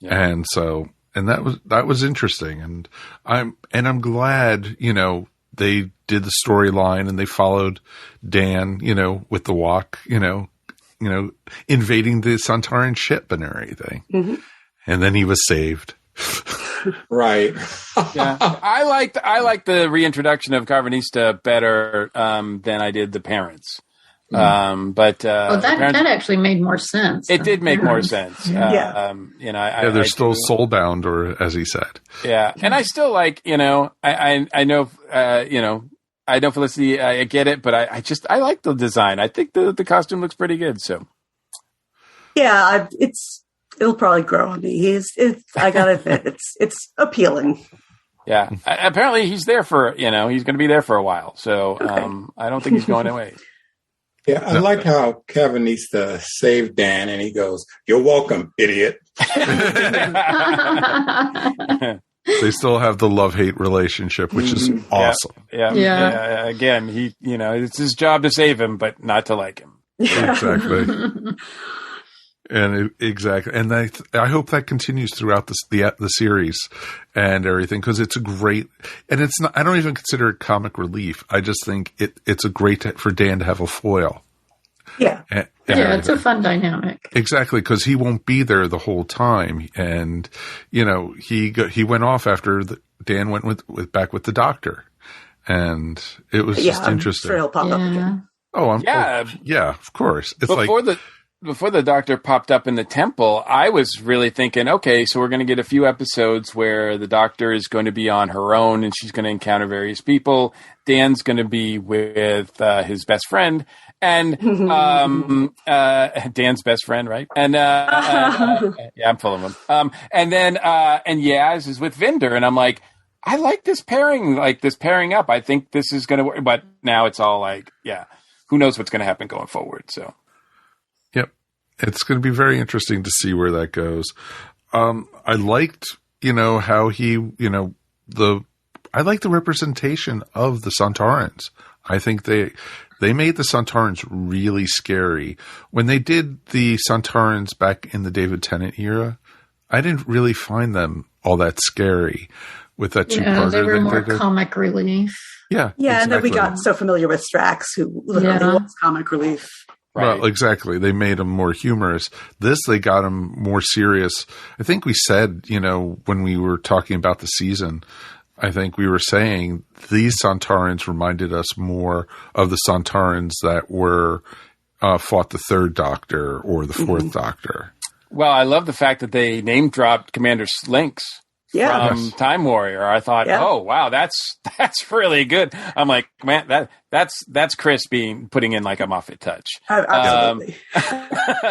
Yeah. And so, and that was interesting. And I'm glad, they did the storyline and they followed Dan, with the walk, invading the Sontaran ship and everything. Mm-hmm. And then he was saved. Right. Yeah. I liked the reintroduction of Carvanista better than I did the parents. But that actually made more sense. It did make more sense. Yeah. They're still soulbound, or as he said. Yeah, and I still like, I know, I know Felicity. I get it, but I like the design. I think the costume looks pretty good. So. Yeah, it'll probably grow on me. I gotta admit, it's appealing. Yeah, apparently he's there for he's going to be there for a while. So I don't think he's going away. Yeah, I like how Carvanista saved Dan, and he goes, "You're welcome, idiot." They still have the love-hate relationship, which is awesome. Yeah. Again, it's his job to save him, but not to like him. Exactly. Exactly. And I hope that continues throughout the series and everything, because it's a great, and it's not, I don't even consider it comic relief. I just think it's a great for Dan to have a foil. Yeah. It's a fun dynamic. Exactly. Cause he won't be there the whole time. And, he went off after Dan went back with the doctor, and it was just interesting. Sure he'll pop up again. Yeah, of course. It's Before the doctor popped up in the temple, I was really thinking, okay, so we're going to get a few episodes where the doctor is going to be on her own and she's going to encounter various people. Dan's going to be with his best friend, and Dan's best friend, right? And I'm full of them. And then Yaz is with Vinder, and I'm like, I like this pairing up. I think this is going to work. But now it's all like, who knows what's going to happen going forward? So. Yep. It's going to be very interesting to see where that goes. I liked how he, I like the representation of the Sontarans. I think they made the Sontarans really scary. When they did the Sontarans back in the David Tennant era, I didn't really find them all that scary with that two-parter. They were more comic relief. Yeah. Yeah, exactly. And then we got so familiar with Strax, who literally was comic relief. Right. Well, exactly. They made him more humorous. This, they got him more serious. I think we said, when we were talking about the season, I think we were saying these Sontarans reminded us more of the Sontarans that were fought the Third Doctor or the Fourth Doctor. Well, I love the fact that they name dropped Commander Slinks from Time Warrior. I thought, oh wow, that's really good. I'm like, man, that's Chris putting in like a Muffet touch, absolutely,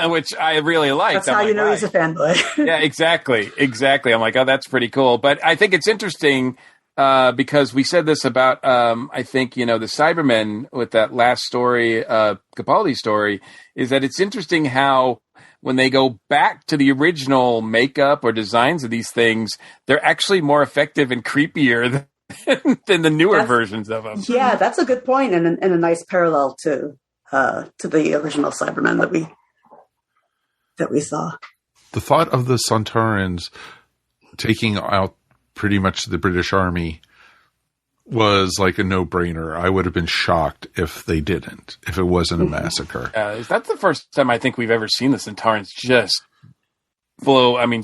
which I really like. That's how you know he's a fanboy. Yeah, exactly. I'm like, oh, that's pretty cool. But I think it's interesting because we said this about I think the Cybermen with that last story, Capaldi story, is that it's interesting how, when they go back to the original makeup or designs of these things, they're actually more effective and creepier than the newer versions of them. Yeah, that's a good point, and a nice parallel to the original Cybermen that we saw. The thought of the Sontarans taking out pretty much the British Army was like a no-brainer. I would have been shocked if they didn't, if it wasn't a massacre. That's the first time I think we've ever seen the Sontarans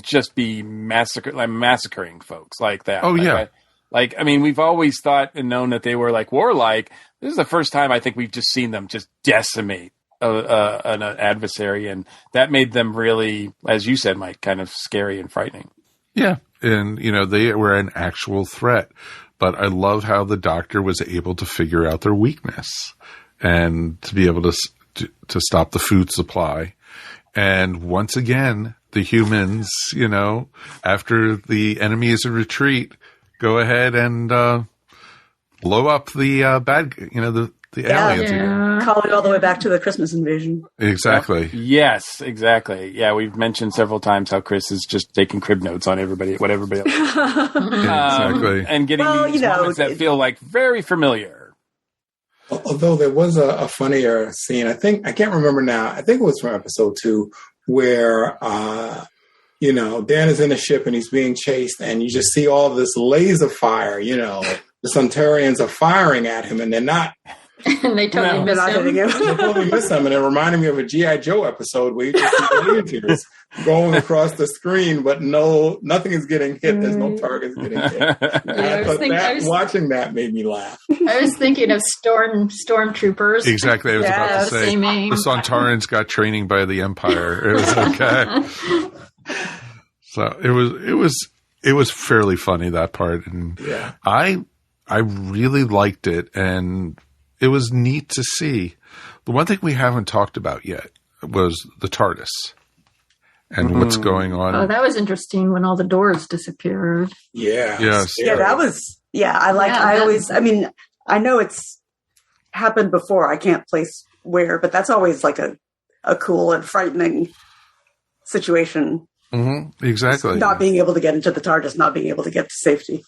just be massacring folks like that. Oh, yeah. We've always thought and known that they were like warlike. This is the first time I think we've just seen them just decimate an adversary, and that made them really, as you said, Mike, kind of scary and frightening. Yeah, and, they were an actual threat. But I love how the Doctor was able to figure out their weakness and to be able to stop the food supply. And once again, the humans, after the enemy is in retreat, go ahead and blow up the the aliens again. Call it all the way back to the Christmas invasion. Exactly. Yes, exactly. Yeah, we've mentioned several times how Chris is just taking crib notes on what everybody else exactly. And getting these moments that feel like very familiar. Although there was a funnier scene, I can't remember now. I think it was from episode 2, where Dan is in a ship and he's being chased, and you just see all of this laser fire. The Sontarans are firing at him, and they're not. And they totally miss him. They totally miss him, and it reminded me of a G.I. Joe episode where you just see the going across the screen, but nothing is getting hit. There's no targets getting hit. Watching that made me laugh. I was thinking of stormtroopers. Exactly, I was about to say the Sontarans got training by the Empire. It was okay. So it was fairly funny, that part, and I really liked it, and it was neat to see. The one thing we haven't talked about yet was the TARDIS and what's going on. Oh, that was interesting when all the doors disappeared. Yeah. Yes. Yeah, that was, I know it's happened before. I can't place where, but that's always like a cool and frightening situation. Mm-hmm. Exactly. Not being able to get into the TARDIS, not being able to get to safety.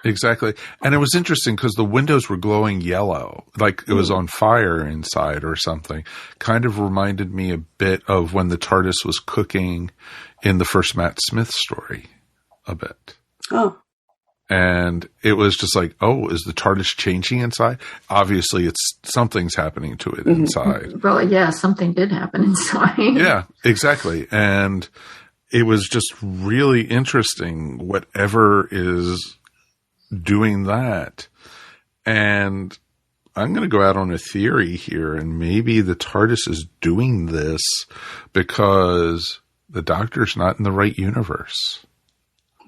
Exactly. And it was interesting because the windows were glowing yellow, like it was on fire inside or something. Kind of reminded me a bit of when the TARDIS was cooking in the first Matt Smith story a bit. Oh. And it was just like, oh, is the TARDIS changing inside? Obviously, something's happening to it inside. Well, yeah, something did happen inside. Yeah, exactly. And it was just really interesting, whatever is doing that. And I'm going to go out on a theory here, and maybe the TARDIS is doing this because the Doctor's not in the right universe.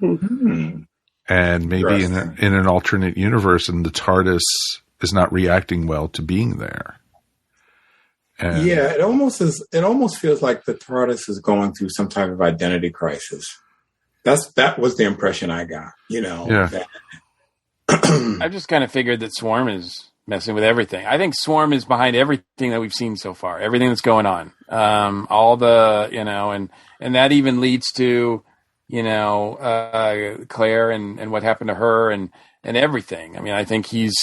Mm-hmm. And maybe in an alternate universe, and the TARDIS is not reacting well to being there. And it almost feels like the TARDIS is going through some type of identity crisis. That was the impression I got. I just kind of figured that Swarm is messing with everything. I think Swarm is behind everything that we've seen so far, everything that's going on. All the, and that even leads to Claire and what happened to her and everything. I mean, I think he's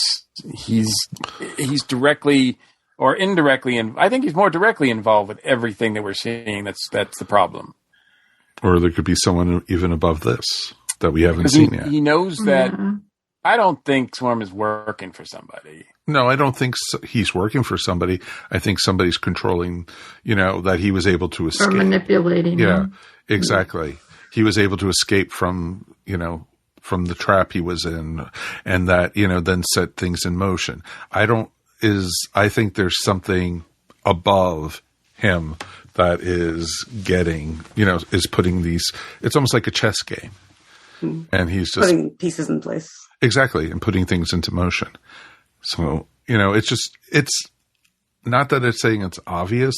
directly or indirectly, and I think he's more directly involved with everything that we're seeing. That's the problem. Or there could be someone even above this that we haven't seen yet. He knows that. I don't think Swarm is working for somebody. No, I don't think he's working for somebody. I think somebody's controlling, that he was able to escape. Or manipulating him. Exactly. He was able to escape from the trap he was in, and that, then set things in motion. I think there's something above him that is getting, is putting these, it's almost like a chess game. And he's just putting pieces in place. Exactly. And putting things into motion. So, it's not that it's saying it's obvious,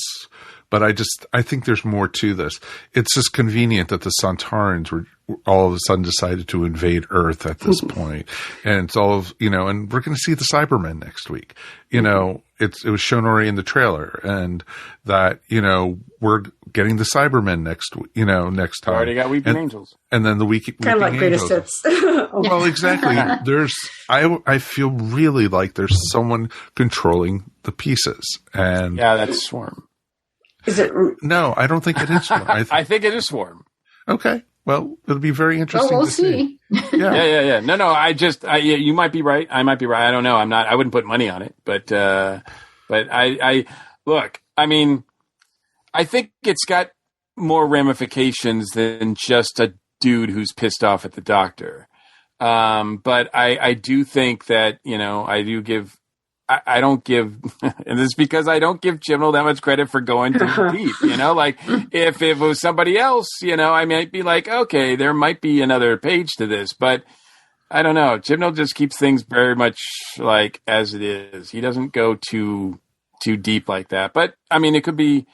but I think there's more to this. It's just convenient that the Sontarans were all of a sudden decided to invade Earth at this point. And it's all of, and we're going to see the Cybermen next week. It was shown already in the trailer, and that, we're getting the Cybermen next time. Already got Weeping Angels. And then the kind of like Greatest Hits. Well, exactly. I feel really like there's someone controlling the pieces. And yeah, that's Swarm. Is it? No, I don't think it is Swarm. I think it is Swarm. Okay. Well, it'll be very interesting we'll to see. Yeah. No, you might be right. I might be right. I don't know. I wouldn't put money on it, but I look, I mean, I think it's got more ramifications than just a dude who's pissed off at the doctor. But I do think that, I don't give, and this is because I don't give Chibnall that much credit for going too deep, like if it was somebody else, I might be like, okay, there might be another page to this, but I don't know. Chibnall just keeps things very much like as it is. He doesn't go too deep like that, but I mean, it could be,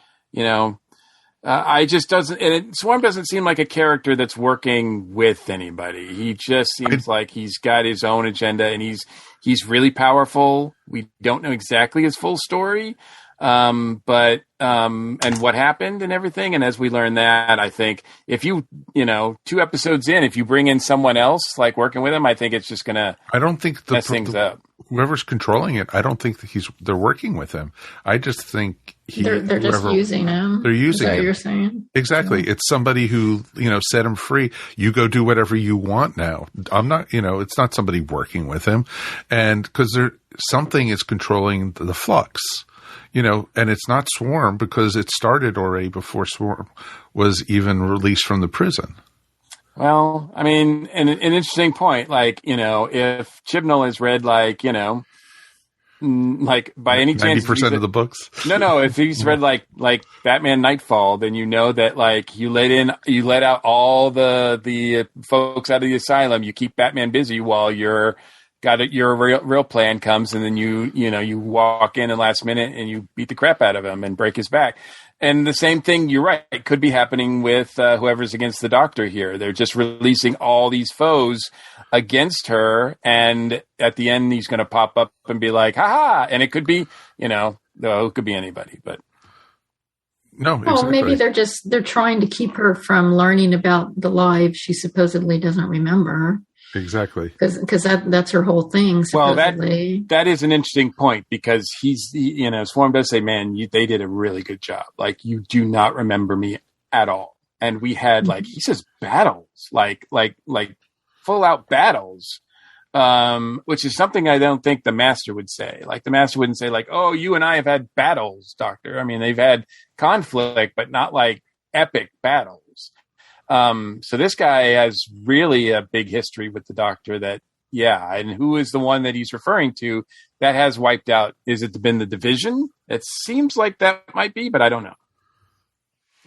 I just doesn't, and Swarm doesn't seem like a character that's working with anybody. He just seems like he's got his own agenda, and he's really powerful. We don't know exactly his full story, but and what happened and everything. And as we learn that, I think if 2 episodes in, if you bring in someone else like working with him, I think it's just gonna. I don't think mess things up. Whoever's controlling it, I don't think that they're working with him. I just think they're just using him. They're using him. Is that what you're saying? Exactly. Yeah. It's somebody who, set him free. You go do whatever you want now. I'm not, it's not somebody working with him. And because something is controlling the Flux, and it's not Swarm because it started already before Swarm was even released from the prison. Well, I mean, an interesting point, like, if Chibnall has read, like, like by any chance 90% of the books. No, if he's read like Batman Nightfall, then that like you let out all the folks out of the asylum. You keep Batman busy while your real plan comes, and then you walk in last minute and you beat the crap out of him and break his back. And the same thing, you're right, it could be happening with whoever's against the doctor here. They're just releasing all these foes against her, and at the end, he's going to pop up and be like, ha-ha! And it could be, it could be anybody, but... No, exactly. Well, maybe they're trying to keep her from learning about the lives she supposedly doesn't remember. Exactly. Because that's her whole thing, supposedly. Well, that is an interesting point, because Swarm does say, man, they did a really good job. Like, you do not remember me at all. And we had, like, he says battles, like full out battles, which is something I don't think the Master would say. Like, the Master wouldn't say, like, oh, you and I have had battles, Doctor. I mean, they've had conflict, but not like epic battles. So this guy has really a big history with the Doctor and who is the one that he's referring to that has wiped out? Is it been the Division? It seems like that might be, but I don't know.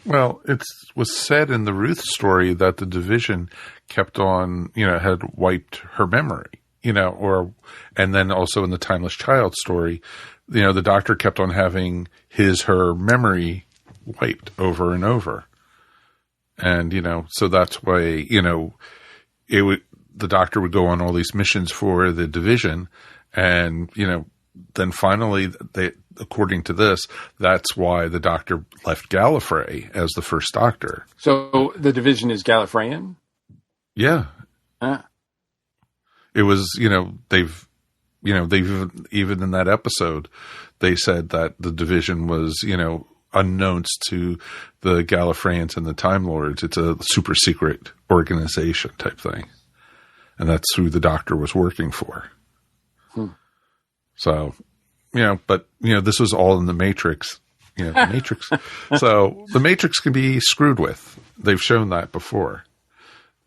Well, it was said in the Ruth story that the Division kept on, had wiped her memory, and then also in the Timeless Child story, the Doctor kept on having her memory wiped over and over. And, so that's why, the Doctor would go on all these missions for the Division, and, then finally, according to this, that's why the Doctor left Gallifrey as the first Doctor. So the division is Gallifreyan? Yeah. It was, they've even in that episode, they said that the division was, unknowns to the Gallifreyans and the Time Lords. It's a super secret organization type thing. And that's who the Doctor was working for. So, but, this was all in the Matrix, the Matrix. So the Matrix can be screwed with. They've shown that before.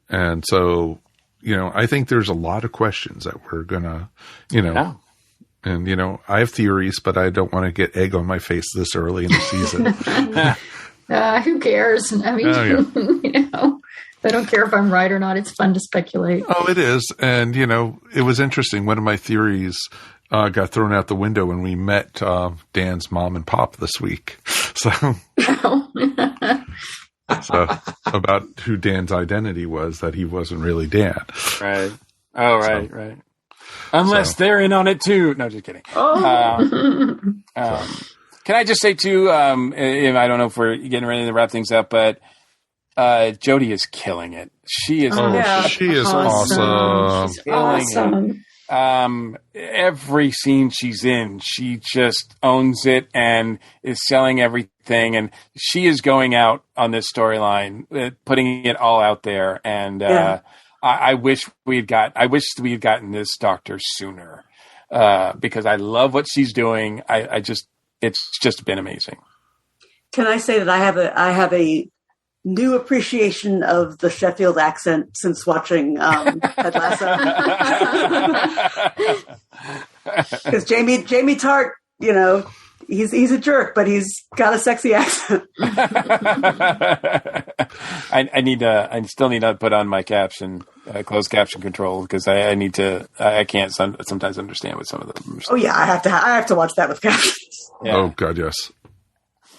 And so, I think there's a lot of questions that we're going to, and, I have theories, but I don't want to get egg on my face this early in the season. Who cares? I mean, I don't care if I'm right or not. It's fun to speculate. Oh, it is. And, it was interesting. One of my theories got thrown out the window when we met Dan's mom and pop this week. So, about who Dan's identity was, that he wasn't really Dan. Right. Oh, right, right. Unless they're in on it too. No, just kidding. Oh. Can I just say too, I don't know if we're getting ready to wrap things up, but Jodie is killing it. She is. She is awesome. She's awesome. Every scene she's in, she just owns it and is selling everything. And she is going out on this storyline, putting it all out there. And I wish we had gotten this Doctor sooner, because I love what she's doing. It's just been amazing. Can I say that I have a new appreciation of the Sheffield accent since watching Ted Lasso? Because Jamie Tart, he's a jerk, but he's got a sexy accent. I still need to put on my closed caption control, because I can't sometimes understand what some of them. Oh yeah, I have to watch that with captions. Yeah. Oh God, yes.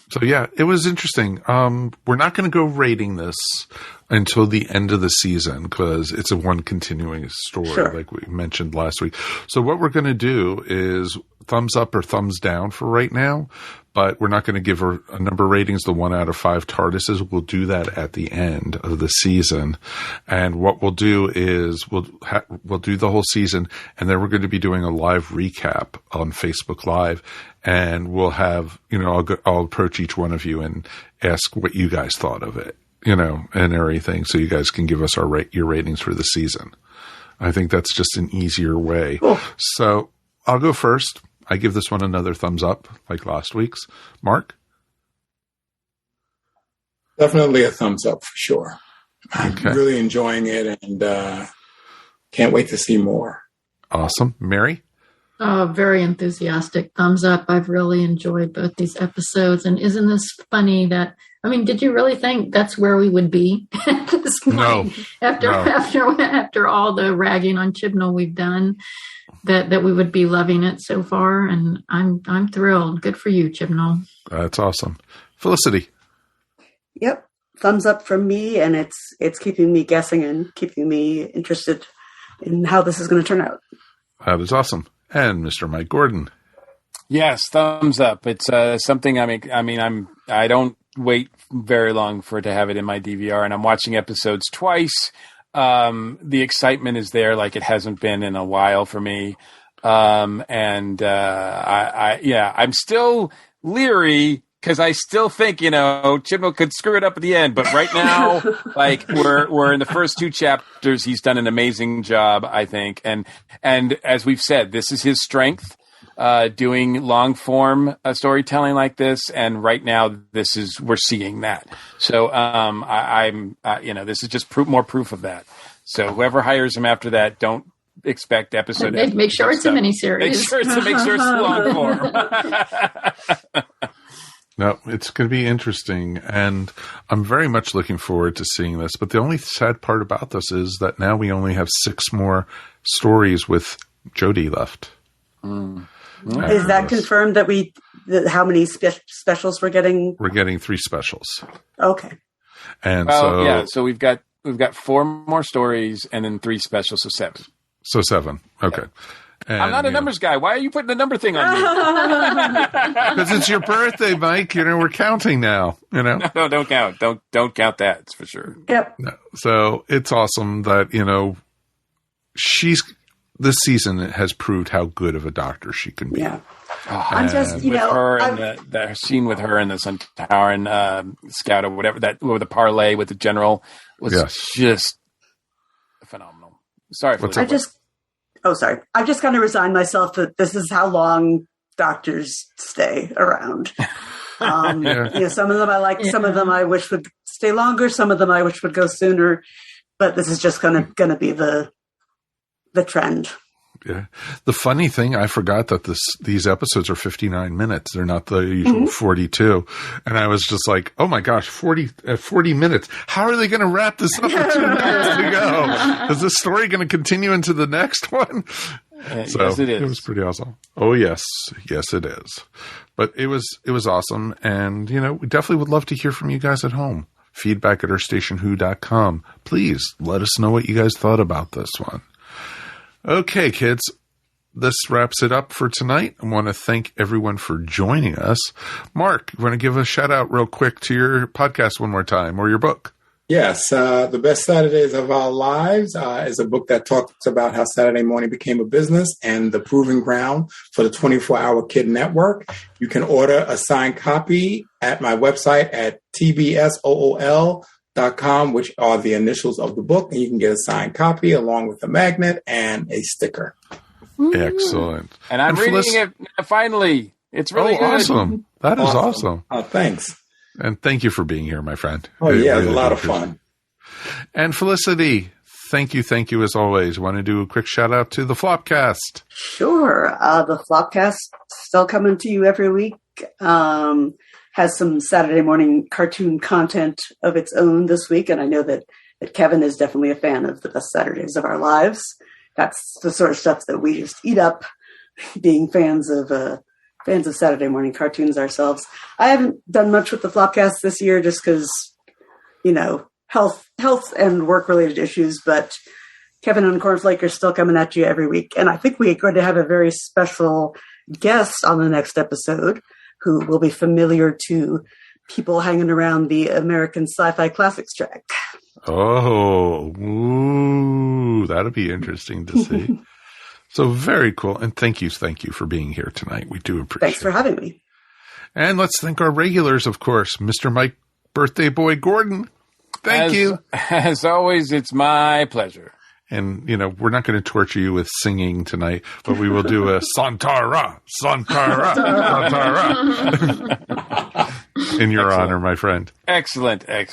So yeah, it was interesting. We're not going to go rating this until the end of the season, because it's a one continuing story, like we mentioned last week. So what we're going to do is thumbs up or thumbs down for right now, but we're not going to give her a number of ratings. The 1 out of 5 TARDISes, we'll do that at the end of the season. And what we'll do is we'll do the whole season, and then we're going to be doing a live recap on Facebook Live. And we'll have, I'll approach each one of you and ask what you guys thought of it, and everything, so you guys can give us your ratings for the season. I think that's just an easier way. Cool. So I'll go first. I give this one another thumbs up, like last week's. Mark? Definitely a thumbs up for sure. Okay. I'm really enjoying it, and can't wait to see more. Awesome. Mary? Very enthusiastic thumbs up. I've really enjoyed both these episodes. And isn't this funny did you really think that's where we would be at this point? No. After all the ragging on Chibnall we've done, that we would be loving it so far. And I'm thrilled. Good for you, Chibnall. That's awesome. Felicity? Yep. Thumbs up from me, and it's keeping me guessing and keeping me interested in how this is going to turn out. That is awesome. And Mr. Mike Gordon. Yes, thumbs up. It's something I don't wait very long for it to have it in my DVR, and I'm watching episodes twice. The excitement is there like it hasn't been in a while for me. I'm still leery, because I still think, Chibnall could screw it up at the end. But right now, we're in the first 2 chapters. He's done an amazing job, I think. And as we've said, this is his strength, doing long form storytelling like this. And right now, we're seeing that. So this is just more proof of that. So whoever hires him after that, don't expect episode. Make sure it's a miniseries. Make sure it's long form. No, it's going to be interesting, and I'm very much looking forward to seeing this. But the only sad part about this is that now we only have 6 more stories with Jodie left. Is that confirmed that how many specials we're getting? We're getting 3 specials. Okay. And so we've got 4 more stories and then 3 specials, so 7. So 7. Okay. And, I'm not a numbers guy. Why are you putting the number thing on me? Because it's your birthday, Mike. We're counting now. No, don't count. Don't count that. It's for sure. Yep. No. So it's awesome that this season has proved how good of a doctor she can be. Yeah. I'm just, her and the scene with her and the Sontaran scout or whatever with the parlay with the general was just phenomenal. Sorry for I've just kind of resigned myself that this is how long doctors stay around. Some of them I like, some of them I wish would stay longer, some of them I wish would go sooner, but this is just going to be the trend. Yeah. The funny thing, I forgot that these episodes are 59 minutes. They're not the usual 42. And I was just like, oh my gosh, 40 minutes. How are they going to wrap this up with 2 minutes to go? Is this story going to continue into the next one? So yes, it is. It was pretty awesome. Oh yes. Yes, it is. But it was awesome. And, we definitely would love to hear from you guys at home. Feedback at ourstationwho.com. Please let us know what you guys thought about this one. Okay, kids, this wraps it up for tonight. I want to thank everyone for joining us. Mark, you want to give a shout out real quick to your podcast one more time or your book? Yes. The Best Saturdays of Our Lives is a book that talks about how Saturday morning became a business and the proving ground for the 24-hour Kid Network. You can order a signed copy at my website at tbsool.com, which are the initials of the book, and you can get a signed copy along with a magnet and a sticker. Excellent. And I'm reading it finally. It's really good. Awesome. That is awesome. Oh, thanks. And thank you for being here, my friend. Oh, yeah, it was a lot of fun. And Felicity, thank you as always. Want to do a quick shout out to the Flopcast? Sure. The Flopcast still coming to you every week. Has some Saturday morning cartoon content of its own this week. And I know that Kevin is definitely a fan of the Best Saturdays of Our Lives. That's the sort of stuff that we just eat up, being fans of Saturday morning cartoons ourselves. I haven't done much with the Flopcast this year just because, health and work related issues, but Kevin and Cornflake are still coming at you every week. And I think we're going to have a very special guest on the next episode who will be familiar to people hanging around the American Sci-Fi Classics track. Oh, ooh, that'll be interesting to see. So very cool. And thank you for being here tonight. We do appreciate it. Thanks for having me. And let's thank our regulars, of course, Mr. Mike Birthday Boy Gordon. Thank you. As always, it's my pleasure. And, we're not going to torture you with singing tonight, but we will do a Sontar-Ha, Sontar-Ha, Sontar-Ha. In your honor, my friend. Excellent. I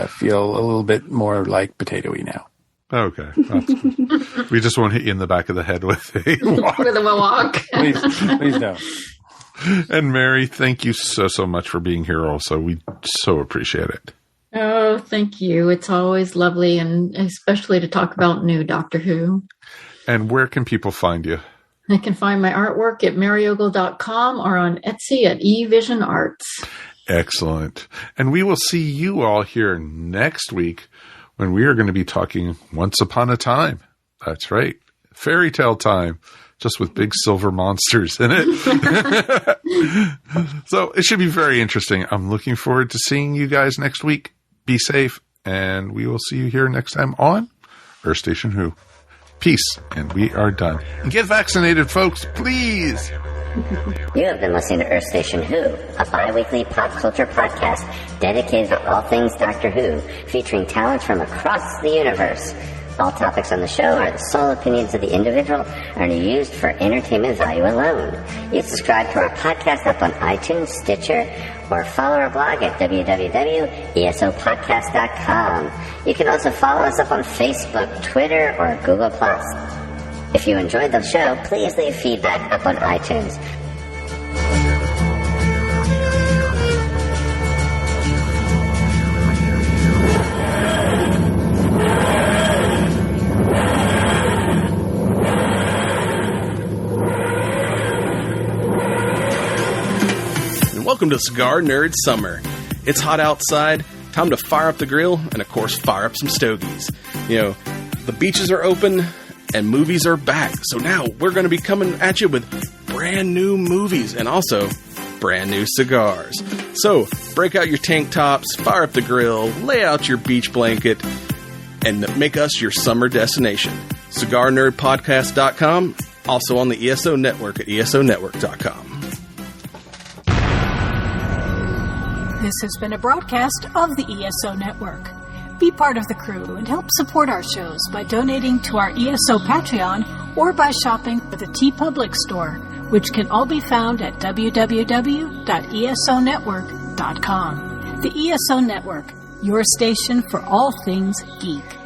feel a little bit more like potatoey now. Okay. We just won't hit you in the back of the head with a walk. With a walk. Please don't. And Mary, thank you so much for being here also. We so appreciate it. Oh, thank you. It's always lovely, and especially to talk about new Doctor Who. And where can people find you? They can find my artwork at maryogle.com or on Etsy at eVision Arts. Excellent. And we will see you all here next week when we are going to be talking Once Upon a Time. That's right. Fairy tale time, just with big silver monsters in it. So it should be very interesting. I'm looking forward to seeing you guys next week. Be safe, and we will see you here next time on Earth Station Who. Peace, and we are done. And get vaccinated, folks, please. You have been listening to Earth Station Who, a bi-weekly pop culture podcast dedicated to all things Doctor Who, featuring talents from across the universe. All topics on the show are the sole opinions of the individual and are used for entertainment value alone. You subscribe to our podcast up on iTunes, Stitcher, or follow our blog at www.esopodcast.com. You can also follow us up on Facebook, Twitter, or Google+. If you enjoyed the show, please leave feedback up on iTunes. Welcome to Cigar Nerd Summer. It's hot outside, time to fire up the grill, and of course fire up some stogies. The beaches are open, and movies are back. So now we're going to be coming at you with brand new movies and also brand new cigars. So break out your tank tops, fire up the grill, lay out your beach blanket, and make us your summer destination. CigarNerdPodcast.com, also on the ESO Network at ESONetwork.com. This has been a broadcast of the ESO Network. Be part of the crew and help support our shows by donating to our ESO Patreon or by shopping at the TeePublic store, which can all be found at www.esonetwork.com. The ESO Network, your station for all things geek.